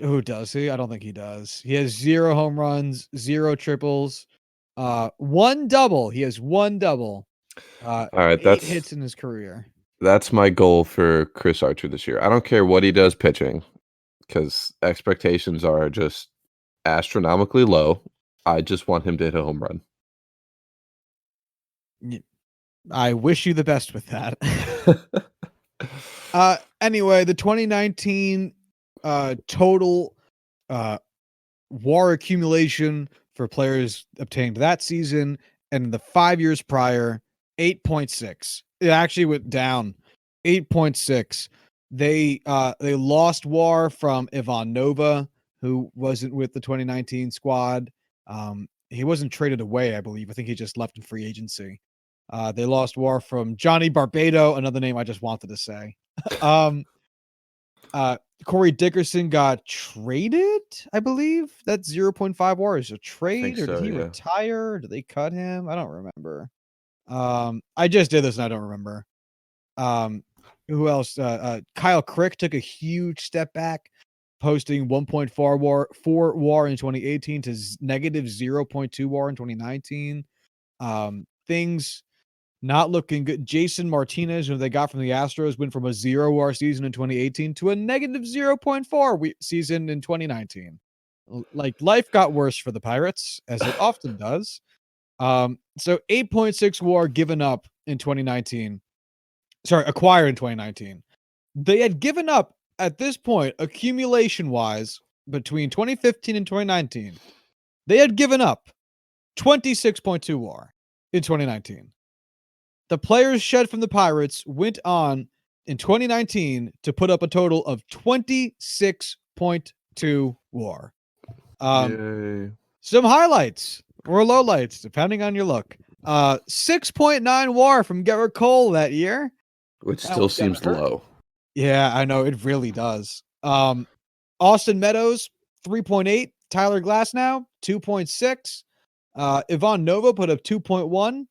Speaker 1: Who does he? I don't think he does. He has 0 home runs, 0 triples, 1 double. He has 1 double.
Speaker 2: All right,
Speaker 1: 8 hits in his career.
Speaker 2: That's my goal for Chris Archer this year. I don't care what he does pitching, because expectations are just astronomically low. I just want him to hit a home run.
Speaker 1: I wish you the best with that. Anyway, the 2019 total WAR accumulation for players obtained that season and the 5 years prior, 8.6. It actually went down 8.6. They lost WAR from Ivan Nova, who wasn't with the 2019 squad. He wasn't traded away, I believe. I think he just left in free agency. They lost WAR from Johnny Barbado, another name I just wanted to say. Corey Dickerson got traded, I believe. That's 0.5 WAR. Is a trade, or did he retire? Or did they cut him? I don't remember. I just did this and I don't remember. Who else? Kyle Crick took a huge step back, posting 1.4 WAR in 2018 to negative 0.2 WAR in 2019. Things not looking good. Jason Martinez, who they got from the Astros, went from a 0 WAR season in 2018 to a negative 0.4 season in 2019. Like, life got worse for the Pirates, as it often does. So 8.6 WAR given up in 2019. Sorry, acquired in 2019. They had given up at this point, accumulation wise, between 2015 and 2019. They had given up 26.2 WAR in 2019. The players shed from the Pirates went on in 2019 to put up a total of 26.2 WAR.
Speaker 2: Yay.
Speaker 1: Some highlights or lowlights, depending on your look. 6.9 WAR from Gerrit Cole that year,
Speaker 2: which still seems low.
Speaker 1: Yeah, I know, it really does. Austin Meadows 3.8, Tyler Glasnow 2.6, Ivan Nova put up 2.1,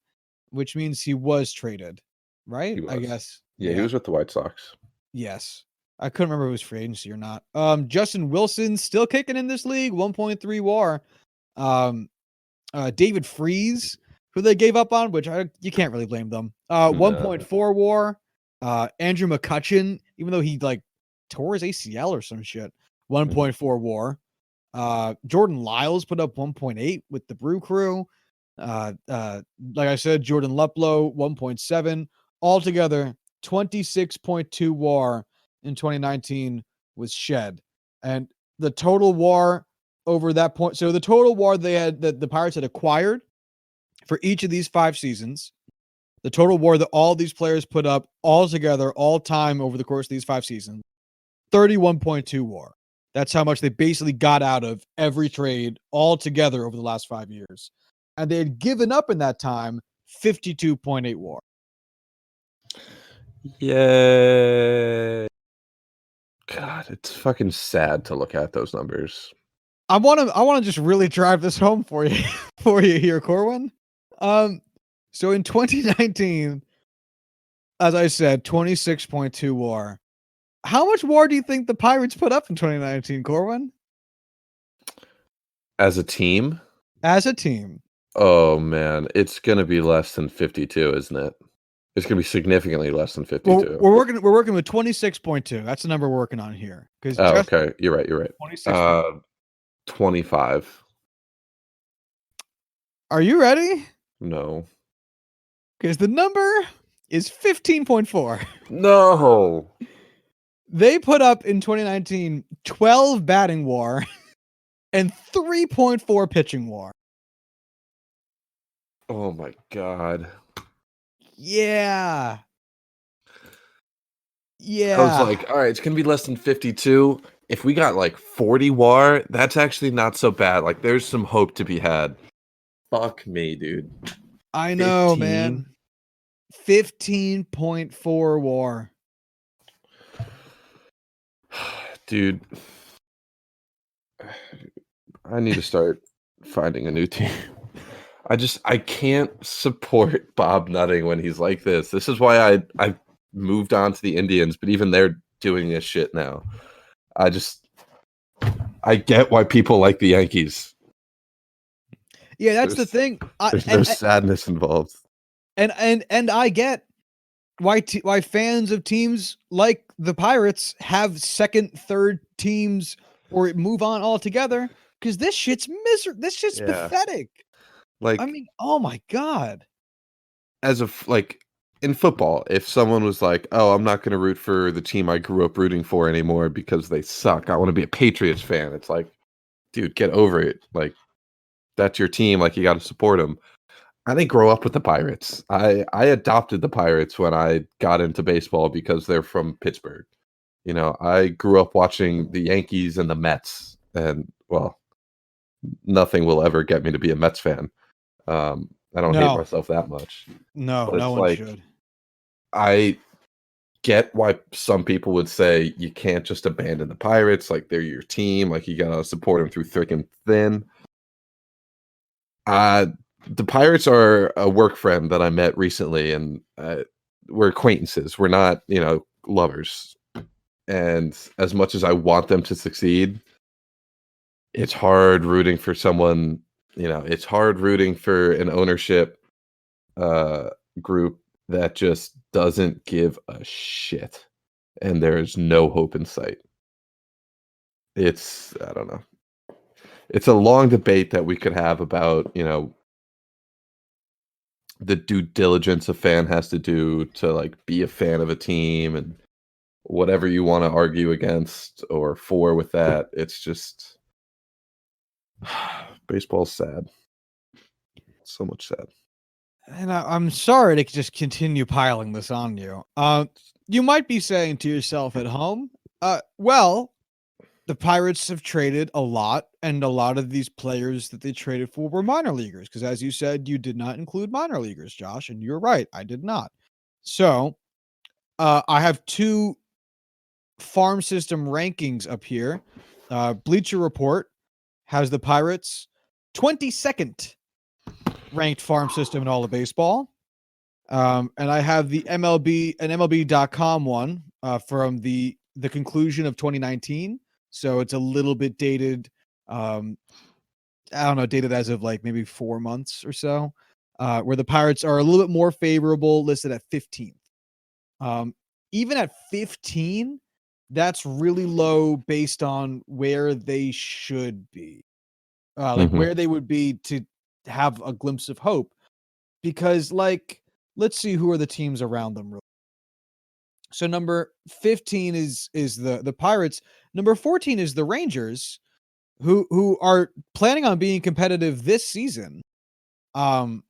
Speaker 1: which means he was traded, right? I guess.
Speaker 2: Yeah, he was with the White Sox.
Speaker 1: Yes. I couldn't remember if it was free agency or not. Justin Wilson still kicking in this league, 1.3 WAR. David Freese, who they gave up on, which you can't really blame them. 1.4 WAR. Andrew McCutchen, even though he tore his ACL or some shit, 1.4 WAR. Jordan Lyles put up 1.8 with the Brew Crew. Like I said, Jordan Luplow 1.7. Altogether, 26.2 WAR in 2019 was shed, and the total WAR over that point. So the total WAR they had that the Pirates had acquired for each of these 5 seasons, the total WAR that all these players put up all together, all time over the course of these 5 seasons, 31.2 WAR. That's how much they basically got out of every trade all together over the last 5 years. And they had given up in that time 52.8 WAR.
Speaker 2: Yay. God, it's fucking sad to look at those numbers.
Speaker 1: I want to just really drive this home for you here, Corwin. So in 2019, as I said, 26.2 WAR. How much WAR do you think the Pirates put up in 2019, Corwin?
Speaker 2: As a team?
Speaker 1: As a team.
Speaker 2: Oh man, it's gonna be less than 52, isn't it? It's gonna be significantly less than 52.
Speaker 1: We're working with 26.2. That's the number we're working on here.
Speaker 2: Okay, you're right. 25.
Speaker 1: Are you ready?
Speaker 2: No.
Speaker 1: Because the number is 15.4.
Speaker 2: No.
Speaker 1: They put up in 2019 12 batting WAR and 3.4 pitching WAR.
Speaker 2: Oh my god.
Speaker 1: Yeah.
Speaker 2: I was like, all right, it's gonna be less than 52. If we got 40 WAR, that's actually not so bad. There's some hope to be had. Fuck me, dude.
Speaker 1: I know, 15? Man. 15.4 WAR.
Speaker 2: Dude, I need to start finding a new team. I can't support Bob Nutting when he's like this. This is why I moved on to the Indians, but even they're doing this shit now. I get why people like the Yankees.
Speaker 1: Yeah, that's the thing.
Speaker 2: There's no sadness involved.
Speaker 1: And I get why fans of teams like the Pirates have second, third teams or move on altogether, because this shit's miserable. This shit's pathetic. I mean, oh my god.
Speaker 2: As of in football, if someone was like, "Oh, I'm not going to root for the team I grew up rooting for anymore because they suck. I want to be a Patriots fan." It's like, dude, get over it. That's your team. You got to support them. I didn't grow up with the Pirates. I adopted the Pirates when I got into baseball because they're from Pittsburgh. I grew up watching the Yankees and the Mets, and well, nothing will ever get me to be a Mets fan. I don't hate
Speaker 1: No,
Speaker 2: myself that much,
Speaker 1: no,
Speaker 2: but
Speaker 1: no
Speaker 2: it's
Speaker 1: one
Speaker 2: like
Speaker 1: should.
Speaker 2: I get why some people would say you can't just abandon the Pirates, like they're your team, like you gotta support them through thick and thin. Uh, the Pirates are a work friend that I met recently, and we're acquaintances. We're not, lovers. And as much as I want them to succeed, it's hard rooting for someone. It's hard rooting for an ownership uh, group that just doesn't give a shit, and there's no hope in sight. I don't know. It's a long debate that we could have about, the due diligence a fan has to do to like be a fan of a team and whatever you want to argue against or for with that. It's just baseball's sad. So much sad.
Speaker 1: And I'm sorry to just continue piling this on you. You might be saying to yourself at home, well, the Pirates have traded a lot, and a lot of these players that they traded for were minor leaguers. Because as you said, you did not include minor leaguers, Josh, and you're right, I did not. So, I have two farm system rankings up here. Bleacher Report has the Pirates 22nd ranked farm system in all of baseball. And I have the MLB.com one from the conclusion of 2019. So it's a little bit dated. I don't know, dated as of like maybe 4 months or so, where the Pirates are a little bit more favorable, listed at 15th. Even at 15, that's really low based on where they should be, like
Speaker 2: Mhm.
Speaker 1: where they would be to have a glimpse of hope. Because, like, let's see who are the teams around them. So number 15 is the Pirates. Number 14 is the Rangers, who are planning on being competitive this season. Um,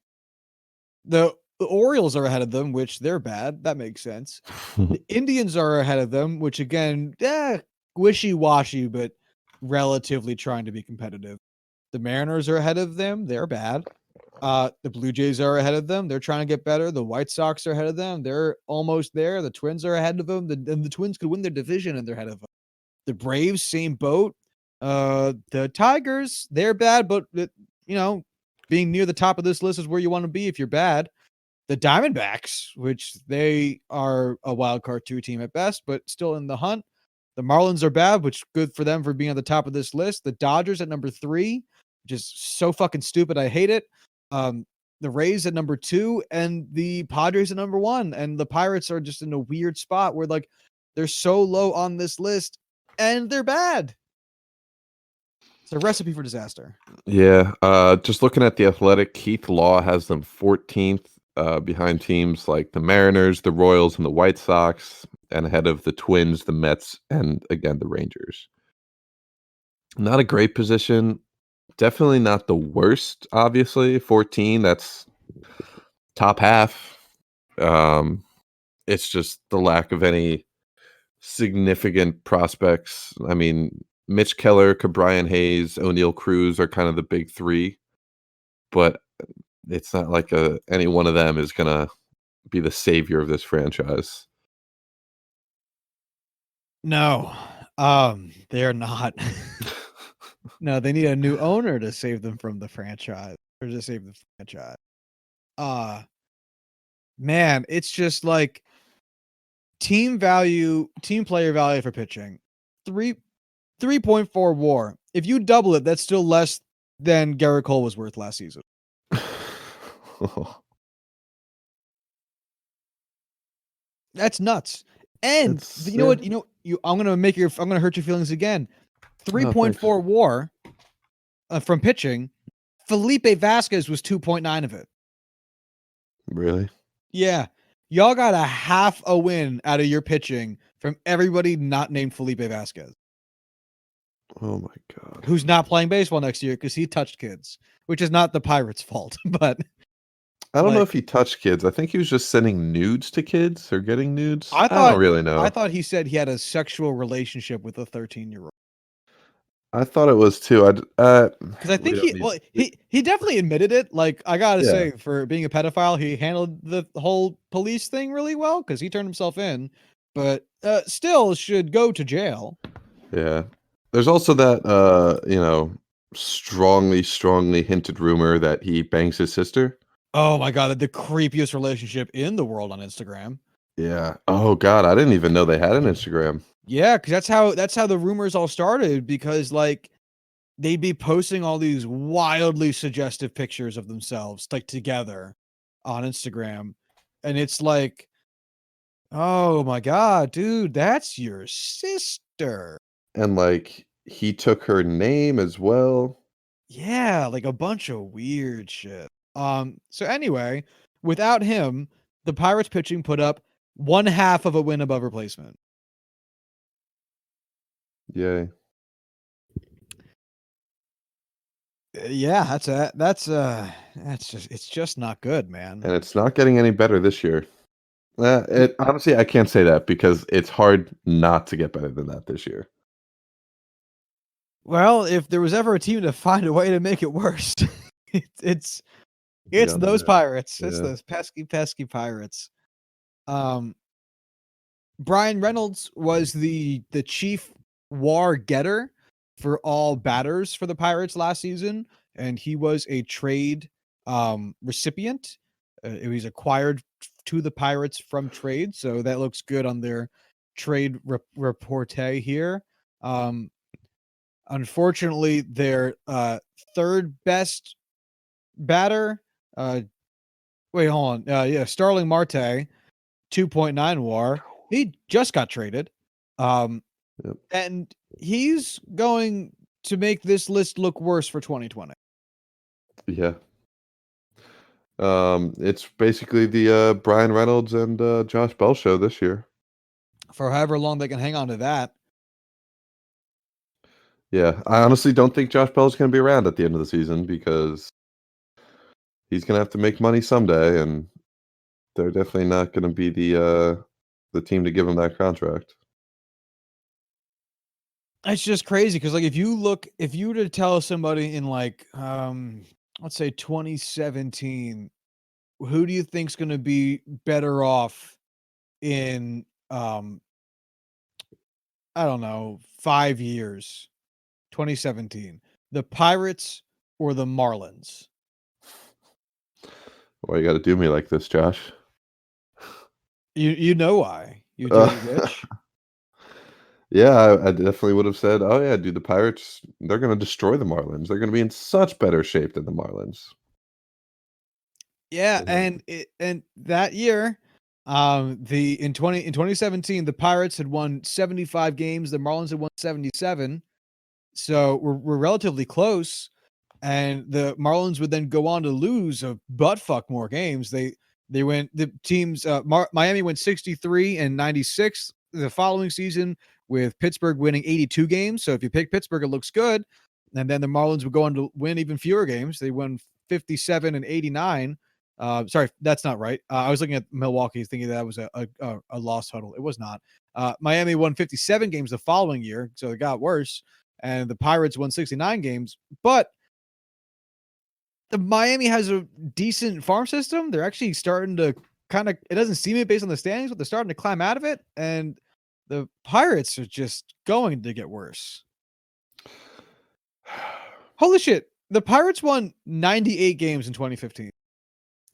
Speaker 1: the Orioles are ahead of them, which they're bad. That makes sense. The Indians are ahead of them, which again, wishy-washy, but relatively trying to be competitive. The Mariners are ahead of them. They're bad. The Blue Jays are ahead of them. They're trying to get better. The White Sox are ahead of them. They're almost there. The Twins are ahead of them. And the Twins could win their division, and they're ahead of them. The Braves, same boat. The Tigers, they're bad, but being near the top of this list is where you want to be if you're bad. The Diamondbacks, which they are a wild card 2 team at best, but still in the hunt. The Marlins are bad, which good for them for being at the top of this list. The Dodgers at number 3, which is so fucking stupid. I hate it. The Rays at number 2 and the Padres at number 1. And the Pirates are just in a weird spot where like they're so low on this list and they're bad. It's a recipe for disaster.
Speaker 2: Yeah. Just looking at the Athletic, Keith Law has them 14th, behind teams like the Mariners, the Royals, and the White Sox, and ahead of the Twins, the Mets, and again the Rangers. Not a great position. Definitely not the worst. Obviously, 14. That's top half. Um, it's just the lack of any significant prospects. I mean, Mitch Keller, Brian Hayes, O'Neal Cruz are kind of the big three, but it's not like any one of them is gonna be the savior of this franchise.
Speaker 1: No. They're not. No, they need a new owner to save them from the franchise or to save the franchise. Uh Man, it's just like team player value for pitching. 3.4 WAR. If you double it, that's still less than Garrett Cole was worth last season. That's nuts. And you know what? I'm gonna hurt your feelings again.
Speaker 2: Oh, thanks.
Speaker 1: 3.4 WAR from pitching. Felipe Vasquez was 2.9 of it.
Speaker 2: Really?
Speaker 1: Yeah. Y'all got a half a win out of your pitching from everybody not named Felipe Vasquez,
Speaker 2: Oh my god.
Speaker 1: who's not playing baseball next year because he touched kids, which is not the Pirates' fault. But
Speaker 2: I don't know if
Speaker 1: Like
Speaker 2: he touched kids. I think he was just sending nudes to kids or getting nudes.
Speaker 1: I
Speaker 2: I don't
Speaker 1: thought
Speaker 2: really know.
Speaker 1: he said he had a sexual relationship with a 13-year-old.
Speaker 2: I thought it was too.
Speaker 1: Because I
Speaker 2: We
Speaker 1: think
Speaker 2: don't need.
Speaker 1: he definitely admitted it. Like I gotta
Speaker 2: Yeah,
Speaker 1: say, for being a pedophile, he handled the whole police thing really well because he turned himself in. But still, should go to jail.
Speaker 2: yeah. There's also that strongly hinted rumor that he bangs his sister.
Speaker 1: Oh my god, the creepiest relationship in the world on Instagram.
Speaker 2: Yeah. Oh God, I didn't even know they had an Instagram.
Speaker 1: Yeah, because that's how the rumors all started. Because like they'd be posting all these wildly suggestive pictures of themselves like together on Instagram, and it's like, oh my god, dude, that's your sister.
Speaker 2: And like he took her name as well.
Speaker 1: Yeah, like a bunch of weird shit. So anyway, without him, the Pirates pitching put up one half of a win above replacement.
Speaker 2: Yay.
Speaker 1: Yeah, that's just it's just not good, man.
Speaker 2: And it's not getting any better this year. It honestly, I can't say that because it's hard not to get better than that this year.
Speaker 1: Well, if there was ever a team to find a way to make it worse, it, it's it's
Speaker 2: Yeah,
Speaker 1: those Pirates. It's
Speaker 2: yeah.
Speaker 1: those pesky Pirates. Um, Brian Reynolds was the chief WAR getter for all batters for the Pirates last season, and he was a trade recipient. He was acquired to the Pirates from trade, so that looks good on their trade reporte here. Um, Unfortunately, their third best batter, uh, wait, hold on, yeah, Starling Marte, 2.9 WAR. He just got traded. Um,
Speaker 2: Yep.
Speaker 1: and he's going to make this list look worse for 2020.
Speaker 2: Yeah. It's basically the Brian Reynolds and Josh Bell show this year.
Speaker 1: For however long they can hang on to that.
Speaker 2: Yeah, I honestly don't think Josh Bell's going to be around at the end of the season because he's going to have to make money someday, and they're definitely not going to be the team to give him that contract.
Speaker 1: It's just crazy because like if you were to tell somebody in like let's say 2017, who do you think's going to be better off in I don't know, 5 years, 2017, the Pirates or the Marlins?
Speaker 2: Why you got to do me like this, Josh?
Speaker 1: You know why? You
Speaker 2: Uh,
Speaker 1: dirty bitch.
Speaker 2: yeah, I definitely would have said, "Oh yeah, dude, the Pirates, they're going to destroy the Marlins. They're going to be in such better shape than the Marlins."
Speaker 1: Yeah,
Speaker 2: Yeah.
Speaker 1: and that year, the in 2017, the Pirates had won 75 games, the Marlins had won 77. So we're relatively close. And the Marlins would then go on to lose a butt fuck more games. They went the teams Miami went 63 and 96 the following season, with Pittsburgh winning 82 games. So if you pick Pittsburgh, it looks good. And then the Marlins would go on to win even fewer games. They won 57 and 89. Sorry, that's not right. I was looking at Milwaukee, thinking that was a loss total. It was not. Miami won 57 games the following year, so it got worse. And the Pirates won 69 games. But the Miami has a decent farm system. They're actually starting to kind of, it doesn't seem it based on the standings, but they're starting to climb out of it. And the Pirates are just going to get worse. Holy shit. The Pirates won 98 games in 2015.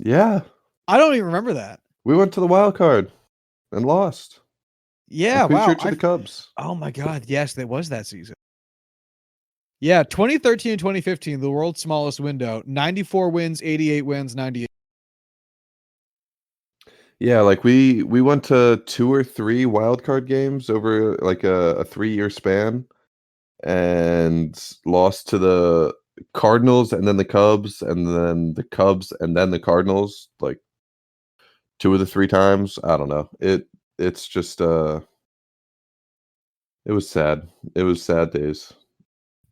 Speaker 2: Yeah,
Speaker 1: I don't even remember that.
Speaker 2: we went to the wild card and lost. I'm
Speaker 1: Yeah,
Speaker 2: pretty sure
Speaker 1: wow.
Speaker 2: to the Cubs.
Speaker 1: Oh my God. Yes, that was that season. Yeah, 2013 and 2015, the world's smallest window. 94 wins, 88 wins, 98.
Speaker 2: Yeah, like we went to 2 or 3 wild card games over like a 3-year span and lost to the Cardinals and then the Cubs and then the Cubs and then the Cardinals like 2 of the 3 times. I don't know. It's just it was sad. It was sad days.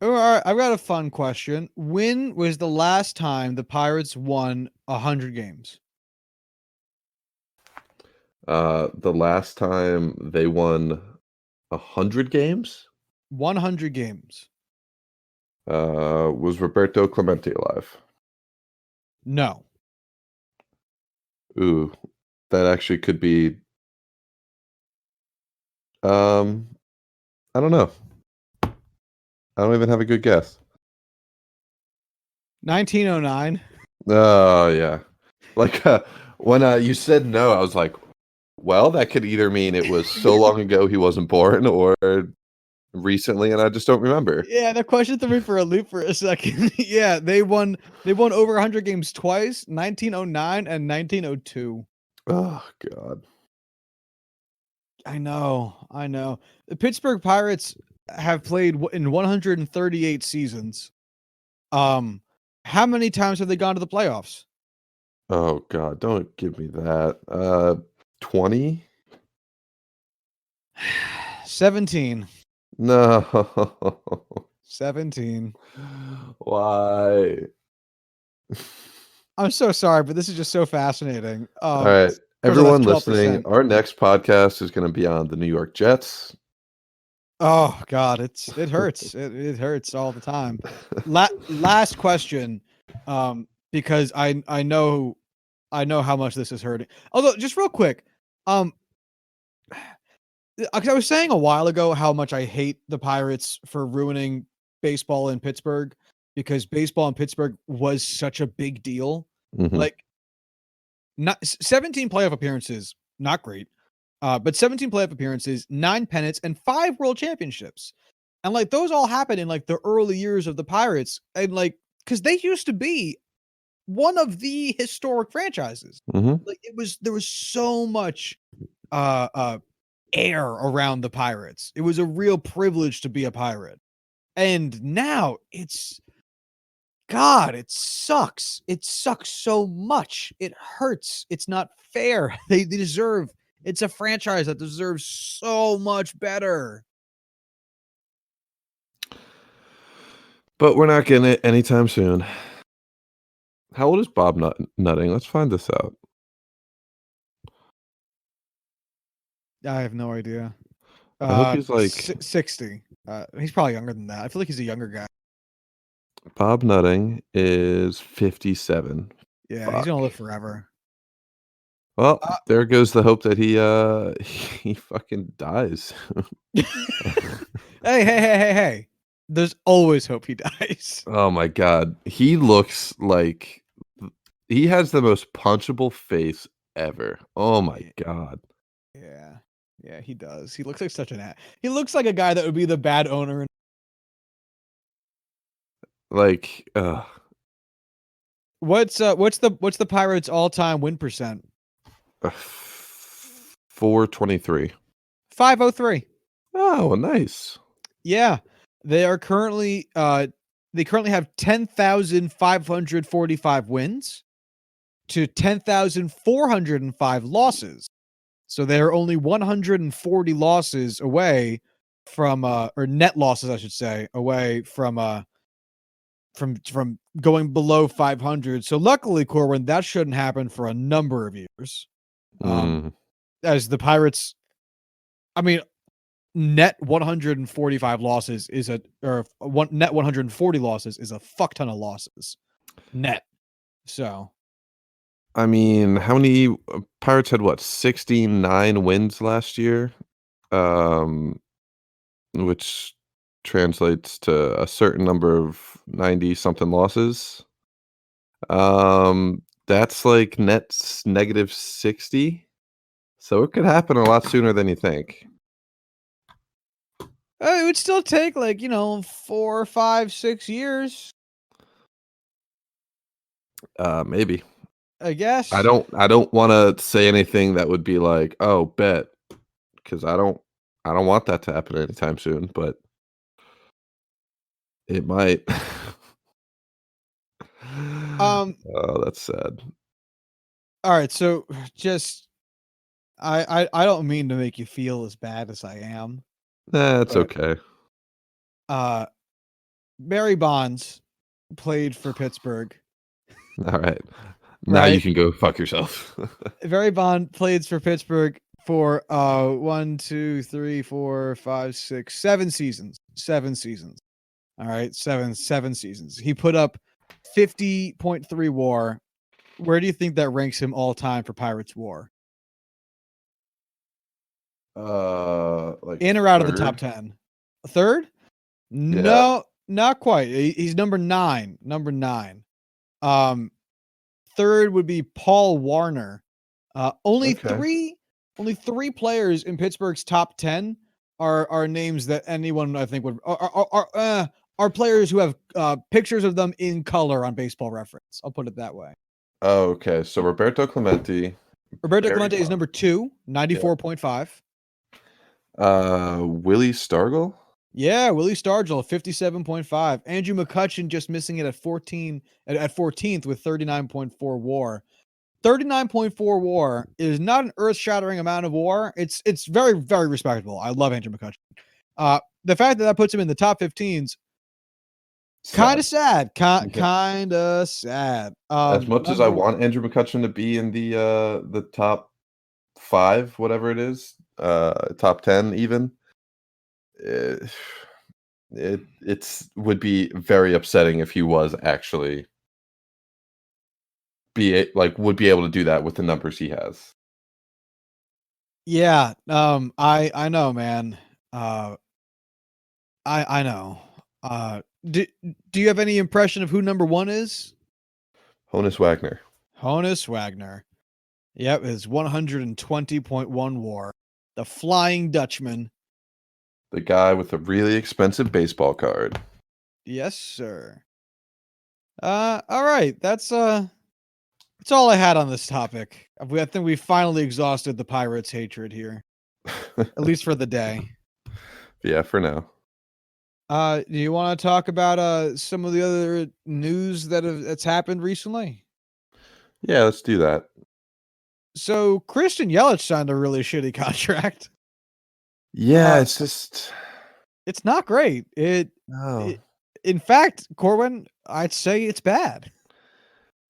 Speaker 1: All right, I've got a fun question. When was the last time the Pirates won 100 games?
Speaker 2: The last time they won 100 games
Speaker 1: 100 games.
Speaker 2: was Roberto Clemente alive.
Speaker 1: No.
Speaker 2: Ooh, that actually could be. Um, I don't know. I don't even have a good guess.
Speaker 1: 1909.
Speaker 2: Oh yeah, like when you said no, I was like, well, that could either mean it was so long ago he wasn't born, or recently, and I just don't remember.
Speaker 1: Yeah, the question threw me for a loop for a second. Yeah, they won over 100 games twice, 1909 and 1902.
Speaker 2: Oh God.
Speaker 1: I know. I know. The Pittsburgh Pirates have played in 138 seasons. Um how many times have they gone to the playoffs?
Speaker 2: Oh God, don't give me that. 20?
Speaker 1: 17.
Speaker 2: No.
Speaker 1: 17.
Speaker 2: Why?
Speaker 1: I'm so sorry, but this is just so fascinating.
Speaker 2: All right,
Speaker 1: First of all, that's
Speaker 2: everyone listening,
Speaker 1: 12%.
Speaker 2: our next podcast is going to be on the New York Jets.
Speaker 1: Oh God, it hurts. It hurts all the time. Last question, because I know how much this is hurting. Although, just real quick, um, 'cause I was saying a while ago how much I hate the Pirates for ruining baseball in Pittsburgh because baseball in Pittsburgh was such a big deal.
Speaker 2: Mhm.
Speaker 1: Like, not 17 playoff appearances, not great. But 17 playoff appearances, 9 pennants, and 5 world championships. And like those all happened in like the early years of the Pirates. And like, because they used to be one of the historic franchises.
Speaker 2: Mhm.
Speaker 1: Like there was so much uh uh air around the Pirates. It was a real privilege to be a pirate. And now it's God, it sucks. It sucks so much. It hurts. It's not fair. They deserve it's a franchise that deserves so much better.
Speaker 2: But we're not getting it anytime soon. How old is Bob Nutting? Let's find this out.
Speaker 1: I have no idea.
Speaker 2: I hope he's like
Speaker 1: 60. He's probably younger than that. I feel like he's a younger guy.
Speaker 2: Bob Nutting is 57.
Speaker 1: Yeah, he's
Speaker 2: Fuck.
Speaker 1: gonna live forever.
Speaker 2: Well,
Speaker 1: Uh,
Speaker 2: there goes the hope that he he fucking dies.
Speaker 1: hey. There's always hope he dies.
Speaker 2: Oh my god. He looks like he has the most punchable face ever. Oh my
Speaker 1: Yeah,
Speaker 2: god.
Speaker 1: yeah, yeah, he does. He looks like such an he looks like a guy that would be the bad owner.
Speaker 2: Like
Speaker 1: What's the Pirates all time win percent?
Speaker 2: 423.
Speaker 1: 503.
Speaker 2: Oh, nice.
Speaker 1: Yeah. They are currently they currently have 10,545 wins to 10,405 losses. So they're only 140 losses away from or net losses I should say away from going below 500. So luckily Corwin that shouldn't happen for a number of years. Um
Speaker 2: Mm.
Speaker 1: as the Pirates I mean net 145 losses is a or one net 140 losses is a fuck ton of losses net. So
Speaker 2: I mean, how many Pirates had what? 69 wins last year? Um which translates to a certain number of 90 something losses. That's like negative 60. So it could happen a lot sooner than you think.
Speaker 1: it would still take like 4, 5, 6 years,
Speaker 2: Maybe.
Speaker 1: I
Speaker 2: I
Speaker 1: guess.
Speaker 2: don't want to say anything that would be like, "Oh, bet," because I don't want that to happen anytime soon, but it might.
Speaker 1: Um.
Speaker 2: Oh, that's sad.
Speaker 1: All right. So just I don't mean to make you feel as bad as I am,
Speaker 2: Nah, it's
Speaker 1: but
Speaker 2: okay.
Speaker 1: uh, Barry Bonds played for Pittsburgh.
Speaker 2: All right. Now you can go fuck yourself.
Speaker 1: Barry Bonds plays for Pittsburgh for 1, 2, 3, 4, 5, 6, 7 seasons. 7 seasons. All right, seven seasons. He put up 50.3 WAR. Where do you think that ranks him all time for Pirates WAR?
Speaker 2: Like
Speaker 1: in or out of the top 10? Third? No, not quite. He's number 9. Number 9. Third would be Paul Warner. Only three players in Pittsburgh's top 10 are names that anyone I think would are players who have pictures of them in color on Baseball Reference. I'll put it that way.
Speaker 2: Oh, okay. So Roberto Clemente.
Speaker 1: Clemente is number 2, 94.5.
Speaker 2: Willie Stargell?
Speaker 1: Yeah, Willie Stargell, 57.5. Andrew McCutchen just missing it at 14th with 39.4 WAR. 39.4 WAR is not an earth-shattering amount of WAR. It's very, very respectable. I love Andrew McCutchen. The fact that puts him in the top 15s, kind of sad. Kind of sad.
Speaker 2: As much as I want Andrew McCutchen to be in the top 5, whatever it is, top 10 even, it would be very upsetting if he was actually would be able to do that with the numbers he has.
Speaker 1: Yeah, I know, man. I know. Do you have any impression of who number 1 is?
Speaker 2: Honus Wagner.
Speaker 1: Honus Wagner. Yep, is 120.1 WAR. The Flying Dutchman.
Speaker 2: The guy with a really expensive baseball card.
Speaker 1: Yes, sir. All right. That's all I had on this topic. I think we finally exhausted the Pirates' hatred here. At least for the day.
Speaker 2: Yeah, for now.
Speaker 1: Do you want to talk about some of the other news that's happened recently?
Speaker 2: Yeah, let's do that.
Speaker 1: So Christian Yelich signed a really shitty contract.
Speaker 2: Yeah, it's
Speaker 1: not great. In fact, Corwin, I'd say it's bad.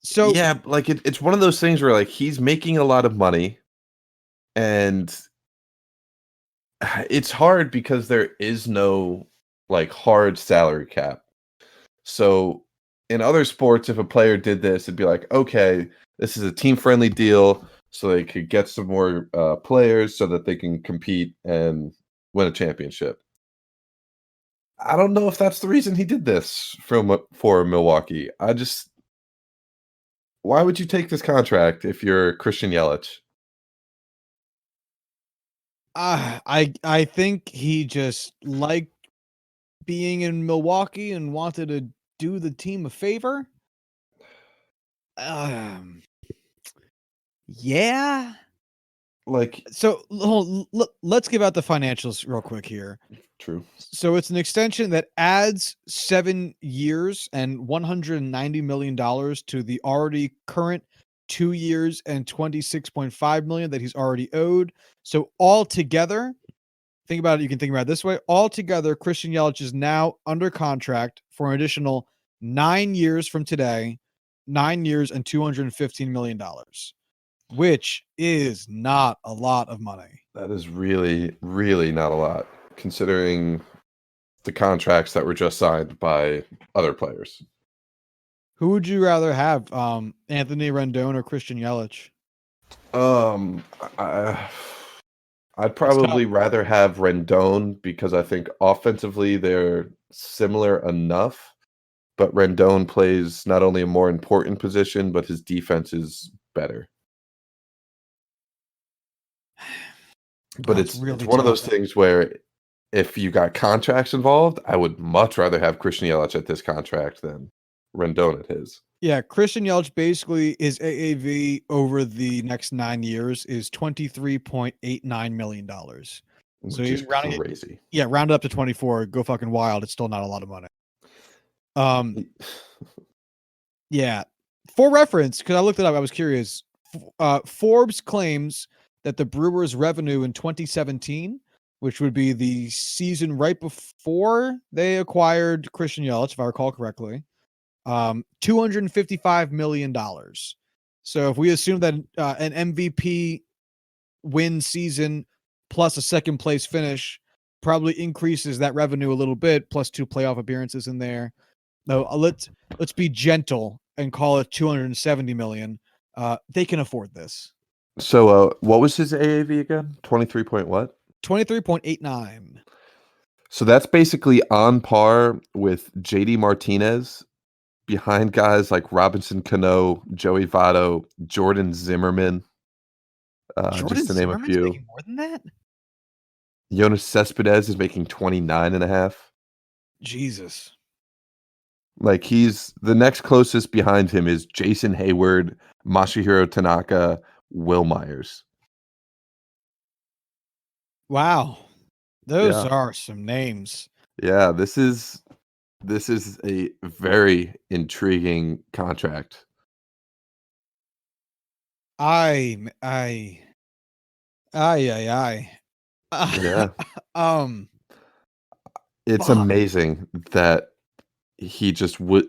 Speaker 1: So
Speaker 2: yeah, like it's one of those things where like he's making a lot of money, and it's hard because there is no like hard salary cap. So in other sports, if a player did this, it'd be like, okay, this is a team-friendly deal, so they could get some more players so that they can compete and win a championship. I don't know if that's the reason he did this for Milwaukee. Why would you take this contract if you're Christian Yelich?
Speaker 1: I think he just liked being in Milwaukee and wanted to do the team a favor. Yeah.
Speaker 2: Like,
Speaker 1: so let's give out the financials real quick here.
Speaker 2: True.
Speaker 1: So it's an extension that adds 7 years and $190 million to the already current 2 years and $26.5 million that he's already owed. So altogether, think about it. You can think about it this way. Altogether, Christian Yelich is now under contract for an additional 9 years from today, 9 years and $215 million, which is not a lot of money.
Speaker 2: That is really, really not a lot, considering the contracts that were just signed by other players.
Speaker 1: Who would you rather have, Anthony Rendon or Christian Yelich?
Speaker 2: I'd probably rather have Rendon because I think offensively they're similar enough, but Rendon plays not only a more important position, but his defense is better. But it's
Speaker 1: really
Speaker 2: one of those things where if you got contracts involved, I would much rather have Christian Yelich at this contract than Rendon at his.
Speaker 1: Yeah, Christian Yelich basically his AAV over the next 9 years is $23.89 million. So he's rounding
Speaker 2: crazy.
Speaker 1: Round it up to 24. Go fucking wild. It's still not a lot of money. Yeah. For reference, because I looked it up, I was curious. Forbes claims that the Brewers' revenue in 2017 which would be the season right before they acquired Christian Yelich, if I recall correctly. $255 million. So if we assume that an MVP win season plus a second place finish probably increases that revenue a little bit, plus 2 playoff appearances in there. No, let's be gentle and call it 270 million. They can afford this.
Speaker 2: So, what was his AAV again? 23 point what?
Speaker 1: 23.89.
Speaker 2: So that's basically on par with JD Martinez, behind guys like Robinson Cano, Joey Votto, Jordan Zimmerman, just
Speaker 1: Jordan
Speaker 2: to name a
Speaker 1: Zimmerman's
Speaker 2: few.
Speaker 1: making more than that?
Speaker 2: Jonas Cespedes is making 29 and a half.
Speaker 1: Jesus.
Speaker 2: Like, he's the next closest behind him is Jason Hayward, Masahiro Tanaka, Will Myers.
Speaker 1: Wow. Those
Speaker 2: Yeah.
Speaker 1: are some names.
Speaker 2: Yeah, this is a very intriguing contract.
Speaker 1: I. Ay.
Speaker 2: Yeah.
Speaker 1: um.
Speaker 2: It's
Speaker 1: Fuck.
Speaker 2: amazing that he just would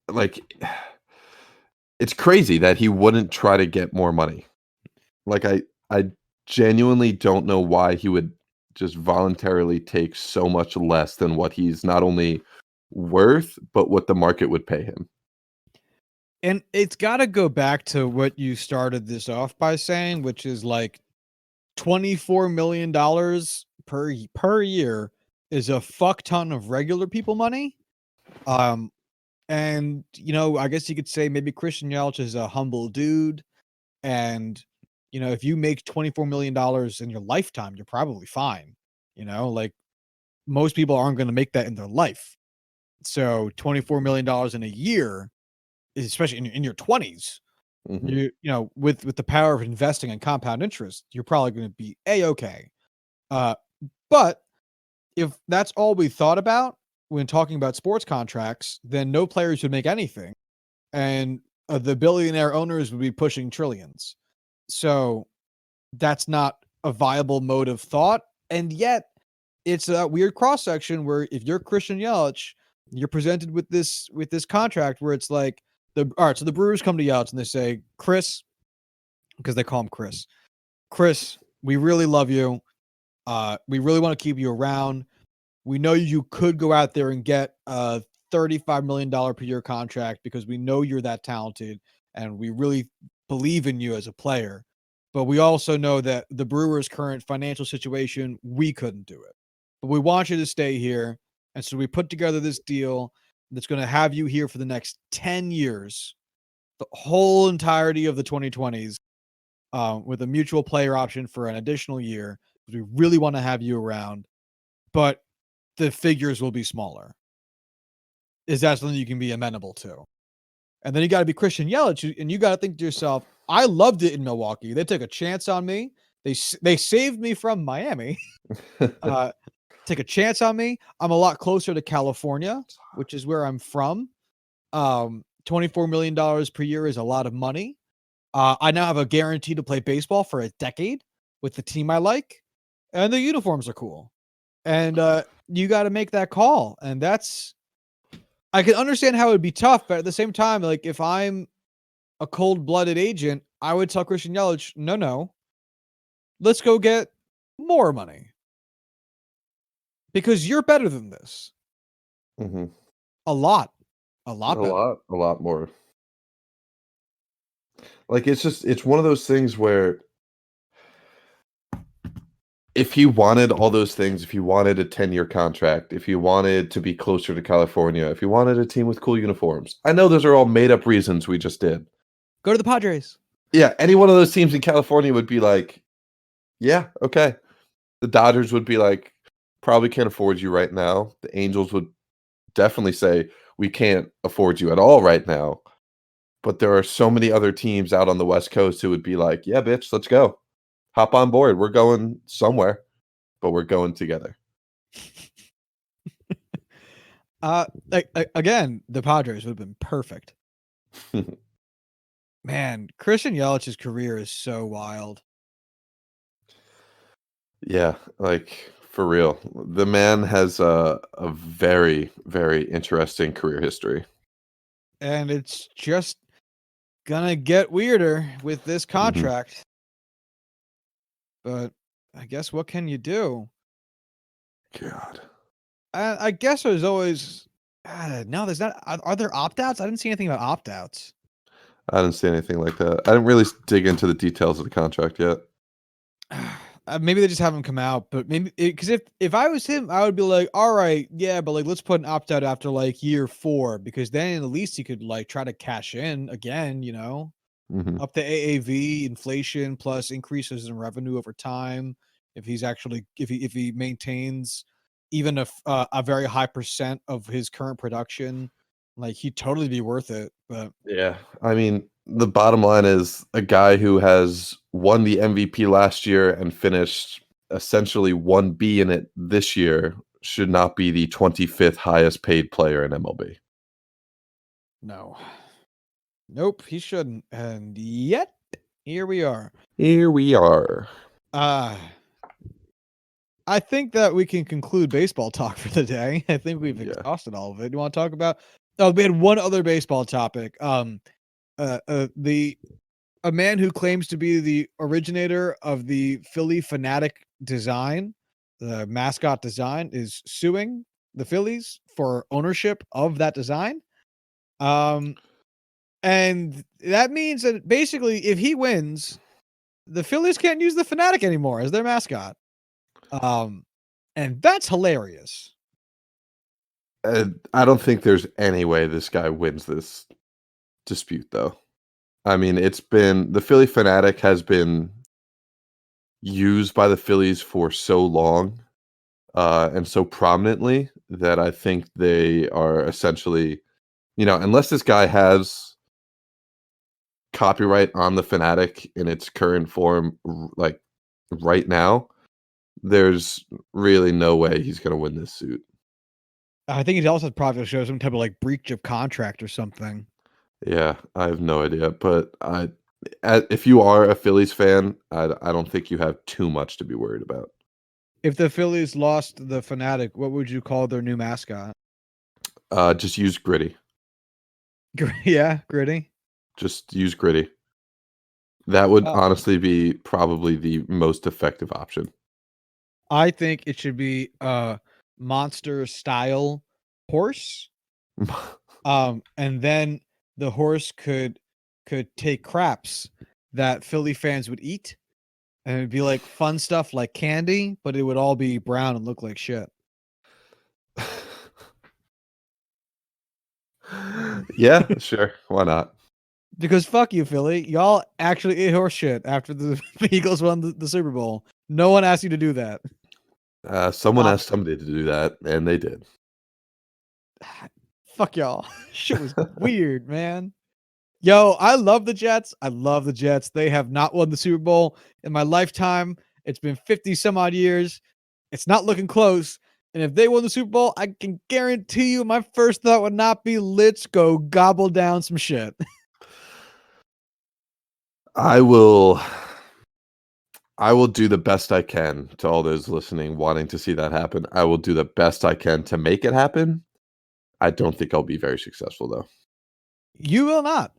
Speaker 2: like it's crazy that he wouldn't try to get more money. Like I genuinely don't know why he would just voluntarily take so much less than what he's not only worth, but what the market would pay him.
Speaker 1: And it's got to go back to what you started this off by saying, which is like $24 million per year is a fuck ton of regular people money. And I guess you could say maybe Christian Yelich is a humble dude, and if you make $24 million in your lifetime, you're probably fine. Like most people aren't going to make that in their life. So $24 million in a year, especially in your 20s,
Speaker 2: Mhm.
Speaker 1: with the power of investing and compound interest, you're probably going to be a-okay. But if that's all we thought about when talking about sports contracts, then no players would make anything, and the billionaire owners would be pushing trillions. So that's not a viable mode of thought, and yet it's a weird cross section where if you're Christian Yelich, you're presented with this contract where it's like all right, so the Brewers come to Yelich and they say, Chris, because they call him Chris, we really love you. We really want to keep you around. We know you could go out there and get a $35 million per year contract because we know you're that talented and we really believe in you as a player. But we also know that the Brewers' current financial situation, we couldn't do it. But we want you to stay here. And so we put together this deal that's going to have you here for the next 10 years, the whole entirety of the 2020s, with a mutual player option for an additional year. We really want to have you around, but the figures will be smaller. Is that something you can be amenable to? And then you got to be Christian Yelich, and you got to think to yourself, I loved it in Milwaukee. They took a chance on me. They saved me from Miami. Take a chance on me. I'm a lot closer to California, which is where I'm from. $24 million per year is a lot of money. I now have a guarantee to play baseball for a decade with the team I like, and the uniforms are cool. And you got to make that call. And I can understand how it would be tough, but at the same time, like if I'm a cold-blooded agent, I would tell Christian Yelich, no, let's go get more money because you're better than this.
Speaker 2: Mm-hmm.
Speaker 1: A lot better.
Speaker 2: A lot more. Like, it's one of those things where if he wanted all those things, if he wanted a 10-year contract, if he wanted to be closer to California, if he wanted a team with cool uniforms, I know those are all made up reasons we just did.
Speaker 1: Go to the Padres.
Speaker 2: Yeah, any one of those teams in California would be like, yeah, okay. The Dodgers would be like, probably can't afford you right now. The Angels would definitely say, we can't afford you at all right now. But there are so many other teams out on the West Coast who would be like, yeah, bitch, let's go. Hop on board. We're going somewhere, but we're going together.
Speaker 1: Again, the Padres would have been perfect. Man, Christian Yelich's career is so wild.
Speaker 2: Yeah, like for real. The man has a very, very interesting career history.
Speaker 1: And it's just gonna get weirder with this
Speaker 2: Mhm.
Speaker 1: contract. But I guess what can you do?
Speaker 2: God.
Speaker 1: I guess there's always no, there's not. Are there opt outs? I didn't see anything about opt outs.
Speaker 2: I didn't see anything like that. I didn't really dig into the details of the contract yet.
Speaker 1: Maybe they just haven't come out, but maybe because if I was him, I would be like, all right, yeah, but like let's put an opt out after like year 4 because then at least he could like try to cash in again,
Speaker 2: Mhm.
Speaker 1: up to AAV inflation plus increases in revenue over time. If he's actually if he maintains even a very high percent of his current production, like he'd totally be worth it. But
Speaker 2: Yeah. I mean, the bottom line is a guy who has won the MVP last year and finished essentially 1B in it this year should not be the 25th highest paid player in MLB.
Speaker 1: no, nope, he shouldn't. And yet here we are.
Speaker 2: Here we are.
Speaker 1: Uh I think that we can conclude baseball talk for the day. I think we've
Speaker 2: Yeah.
Speaker 1: exhausted all of it. You want to talk about? Oh, we had one other baseball topic. The a man who claims to be the originator of the Phillie Phanatic design, the mascot design, is suing the Phillies for ownership of that design. Um, and that means that basically, if he wins, the Phillies can't use the Phanatic anymore as their mascot. Um, and that's hilarious.
Speaker 2: I don't think there's any way this guy wins this dispute, though. I mean, it's been the Phillie Fanatic has been used by the Phillies for so long and so prominently that I think they are essentially, unless this guy has copyright on the Fanatic in its current form, like right now, there's really no way he's going to win this suit.
Speaker 1: I think he also probably show some type of like breach of contract or something.
Speaker 2: Yeah, I have no idea, but if you are a Phillies fan, I don't think you have too much to be worried about.
Speaker 1: If the Phillies lost the Fanatic, what would you call their new mascot?
Speaker 2: Just use Gritty.
Speaker 1: Yeah, Gritty.
Speaker 2: Just use Gritty. That would
Speaker 1: Uh,
Speaker 2: honestly be probably the most effective option.
Speaker 1: I think it should be a monster style horse. And then the horse could take craps that Philly fans would eat, and it'd be like fun stuff like candy, but it would all be brown and look like shit.
Speaker 2: Yeah, sure. Why not?
Speaker 1: Because fuck you, Philly. Y'all actually ate horse shit after the Eagles won the Super Bowl. No one asked you to do that.
Speaker 2: Someone
Speaker 1: Uh,
Speaker 2: asked somebody to do that, and they did.
Speaker 1: Fuck y'all. Shit was weird, man. Yo, I love the Jets. I love the Jets. They have not won the Super Bowl in my lifetime. It's been 50 some odd years. It's not looking close. And if they won the Super Bowl, I can guarantee you my first thought would not be let's go gobble down some shit.
Speaker 2: I will I will do the best I can to all those listening wanting to see that happen. I will do the best I can to make it happen. I don't think I'll be very successful though.
Speaker 1: You will not.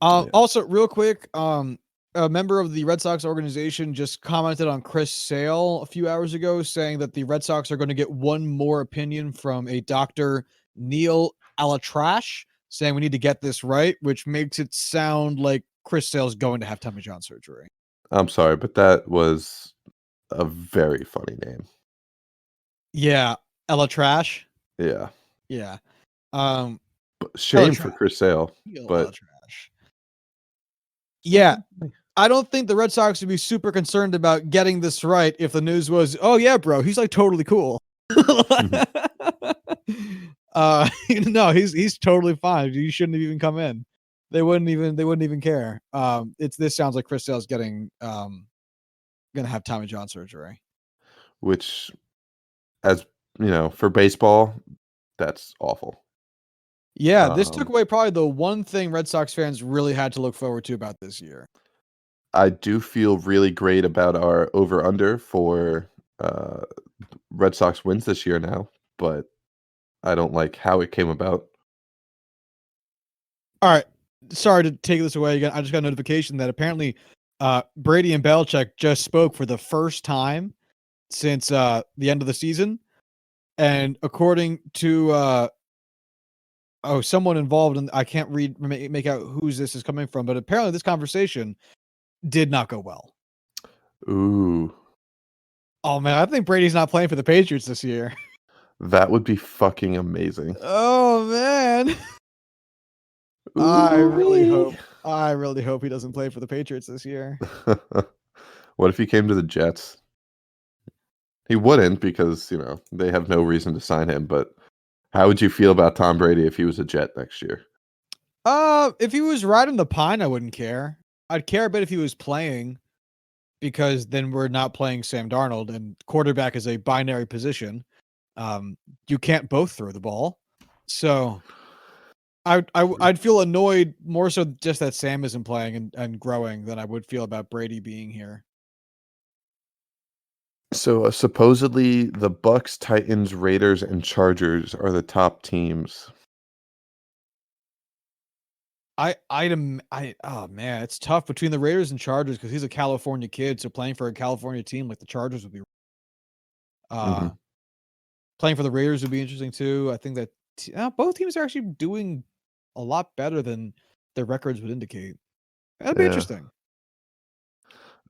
Speaker 2: Yeah.
Speaker 1: Also, real quick, a member of the Red Sox organization just commented on Chris Sale a few hours ago, saying that the Red Sox are going to get one more opinion from a Dr. Neil Alatrash, saying we need to get this right, which makes it sound like Chris Sale's going to have Tommy John surgery.
Speaker 2: I'm sorry, but that was a very funny name.
Speaker 1: Yeah, Alatrash.
Speaker 2: Yeah.
Speaker 1: Yeah. Um,
Speaker 2: But shame for
Speaker 1: Alatrash.
Speaker 2: Chris Sale,
Speaker 1: Neil
Speaker 2: but
Speaker 1: Alatrash. Yeah, I don't think the Red Sox would be super concerned about getting this right if the news was, "Oh yeah, bro, he's like totally cool." No, he's totally fine. You shouldn't have even come in. They wouldn't even care. This sounds like Chris Sale's getting gonna have Tommy John surgery.
Speaker 2: which as for baseball, that's awful.
Speaker 1: Yeah, this took
Speaker 2: Um,
Speaker 1: away probably the one thing Red Sox fans really had to look forward to about this year.
Speaker 2: I do feel really great about our over-under for Red Sox wins this year now, but I don't like how it came about.
Speaker 1: All right. Sorry to take this away again. I just got a notification that apparently Brady and Belichick just spoke for the first time since the end of the season. And according to someone involved, and I can't make out whose this is coming from, but apparently this conversation did not go well.
Speaker 2: Ooh,
Speaker 1: Oh man, I think Brady's not playing for the Patriots this year.
Speaker 2: that would be fucking amazing.
Speaker 1: Oh man. I really
Speaker 2: Ooh-wee.
Speaker 1: hope he doesn't play for the Patriots this year.
Speaker 2: What if he came to the Jets? He wouldn't because, they have no reason to sign him, but how would you feel about Tom Brady if he was a Jet next year?
Speaker 1: If he was riding the pine, I wouldn't care. I'd care a bit if he was playing, because then we're not playing Sam Darnold, and quarterback is a binary position. You can't both throw the ball. So I'd feel annoyed more so just that Sam isn't playing and growing than I would feel about Brady being here.
Speaker 2: So supposedly the Bucks, Titans, Raiders, and Chargers are the top teams.
Speaker 1: Oh man, it's tough between the Raiders and Chargers because he's a California kid, so playing for a California team like the Chargers would be.
Speaker 2: Mhm.
Speaker 1: Playing for the Raiders would be interesting too. I think that both teams are actually doing a lot better than their records would indicate. That'd be
Speaker 2: Yeah.
Speaker 1: interesting.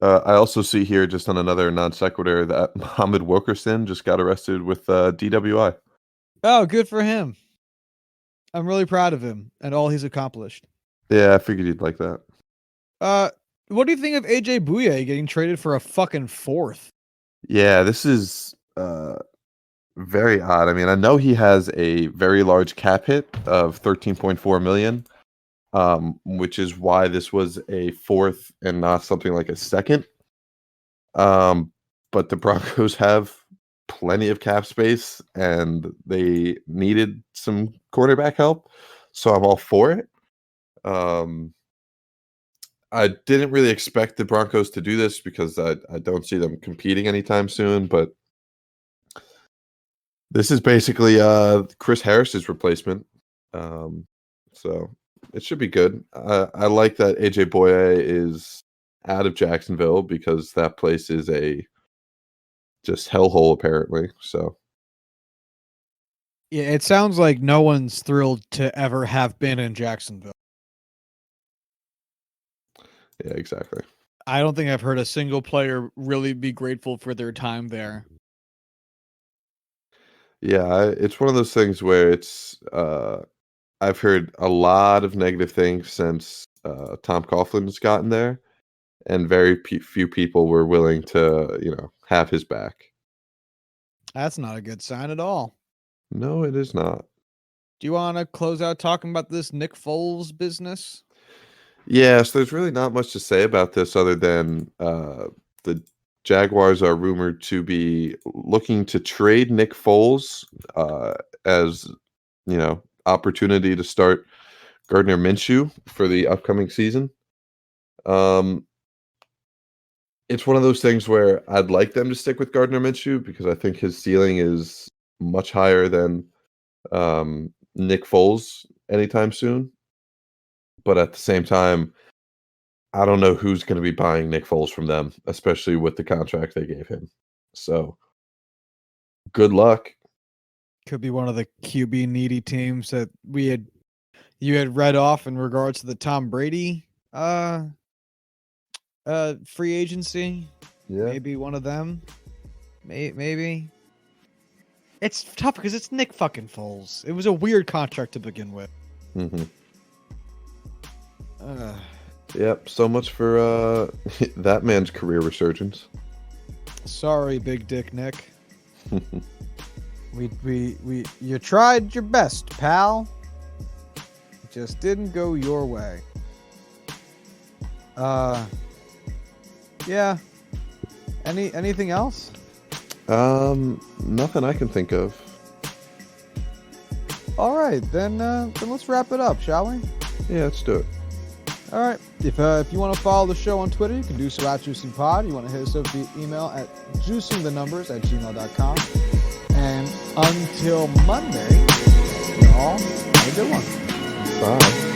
Speaker 2: I also see here, just on another non sequitur, that Muhammad Wilkerson just got arrested with DWI.
Speaker 1: Oh, good for him. I'm really proud of him and all he's accomplished.
Speaker 2: Yeah, I figured you'd like that.
Speaker 1: What do you think of AJ Bouye getting traded for a fucking fourth?
Speaker 2: Yeah, this is very odd. I mean, I know he has a very large cap hit of 13.4 million, which is why this was a fourth and not something like a second. But the Broncos have plenty of cap space and they needed some quarterback help, so I'm all for it. I didn't really expect the Broncos to do this because I don't see them competing anytime soon, but this is basically Chris Harris's replacement. So it should be good. I like that AJ Bouye is out of Jacksonville because that place is a just hellhole apparently. So
Speaker 1: Yeah, it sounds like no one's thrilled to ever have been in Jacksonville.
Speaker 2: yeah, exactly.
Speaker 1: I don't think I've heard a single player really be grateful for their time there.
Speaker 2: Yeah, it's one of those things where I've heard a lot of negative things since Tom Coughlin's gotten there, and very few people were willing to, have his back.
Speaker 1: That's not a good sign at all.
Speaker 2: No, it is not.
Speaker 1: Do you want to close out talking about this Nick Foles business?
Speaker 2: Yes, there's really not much to say about this other than the Jaguars are rumored to be looking to trade Nick Foles as, opportunity to start Gardner Minshew for the upcoming season. It's one of those things where I'd like them to stick with Gardner Minshew because I think his ceiling is much higher than Nick Foles anytime soon. But at the same time, I don't know who's going to be buying Nick Foles from them, especially with the contract they gave him. So, good luck.
Speaker 1: Could be one of the QB needy teams that you had read off in regards to the Tom Brady free agency.
Speaker 2: Yeah.
Speaker 1: Maybe one of them. Maybe. It's tough because it's Nick fucking Foles. It was a weird contract to begin with.
Speaker 2: Mm-hmm. Yep. So much for that man's career resurgence.
Speaker 1: Sorry, Big Dick Nick. You tried your best, pal. It just didn't go your way. Yeah. Anything else?
Speaker 2: Nothing I can think of.
Speaker 1: All right, then let's wrap it up, shall we?
Speaker 2: Yeah, let's do it.
Speaker 1: All right. If you want to follow the show on Twitter, you can do so at JuicingPod. You want to hit us up via email at juicingthenumbers@gmail.com. And until Monday, y'all have a good one.
Speaker 2: Bye.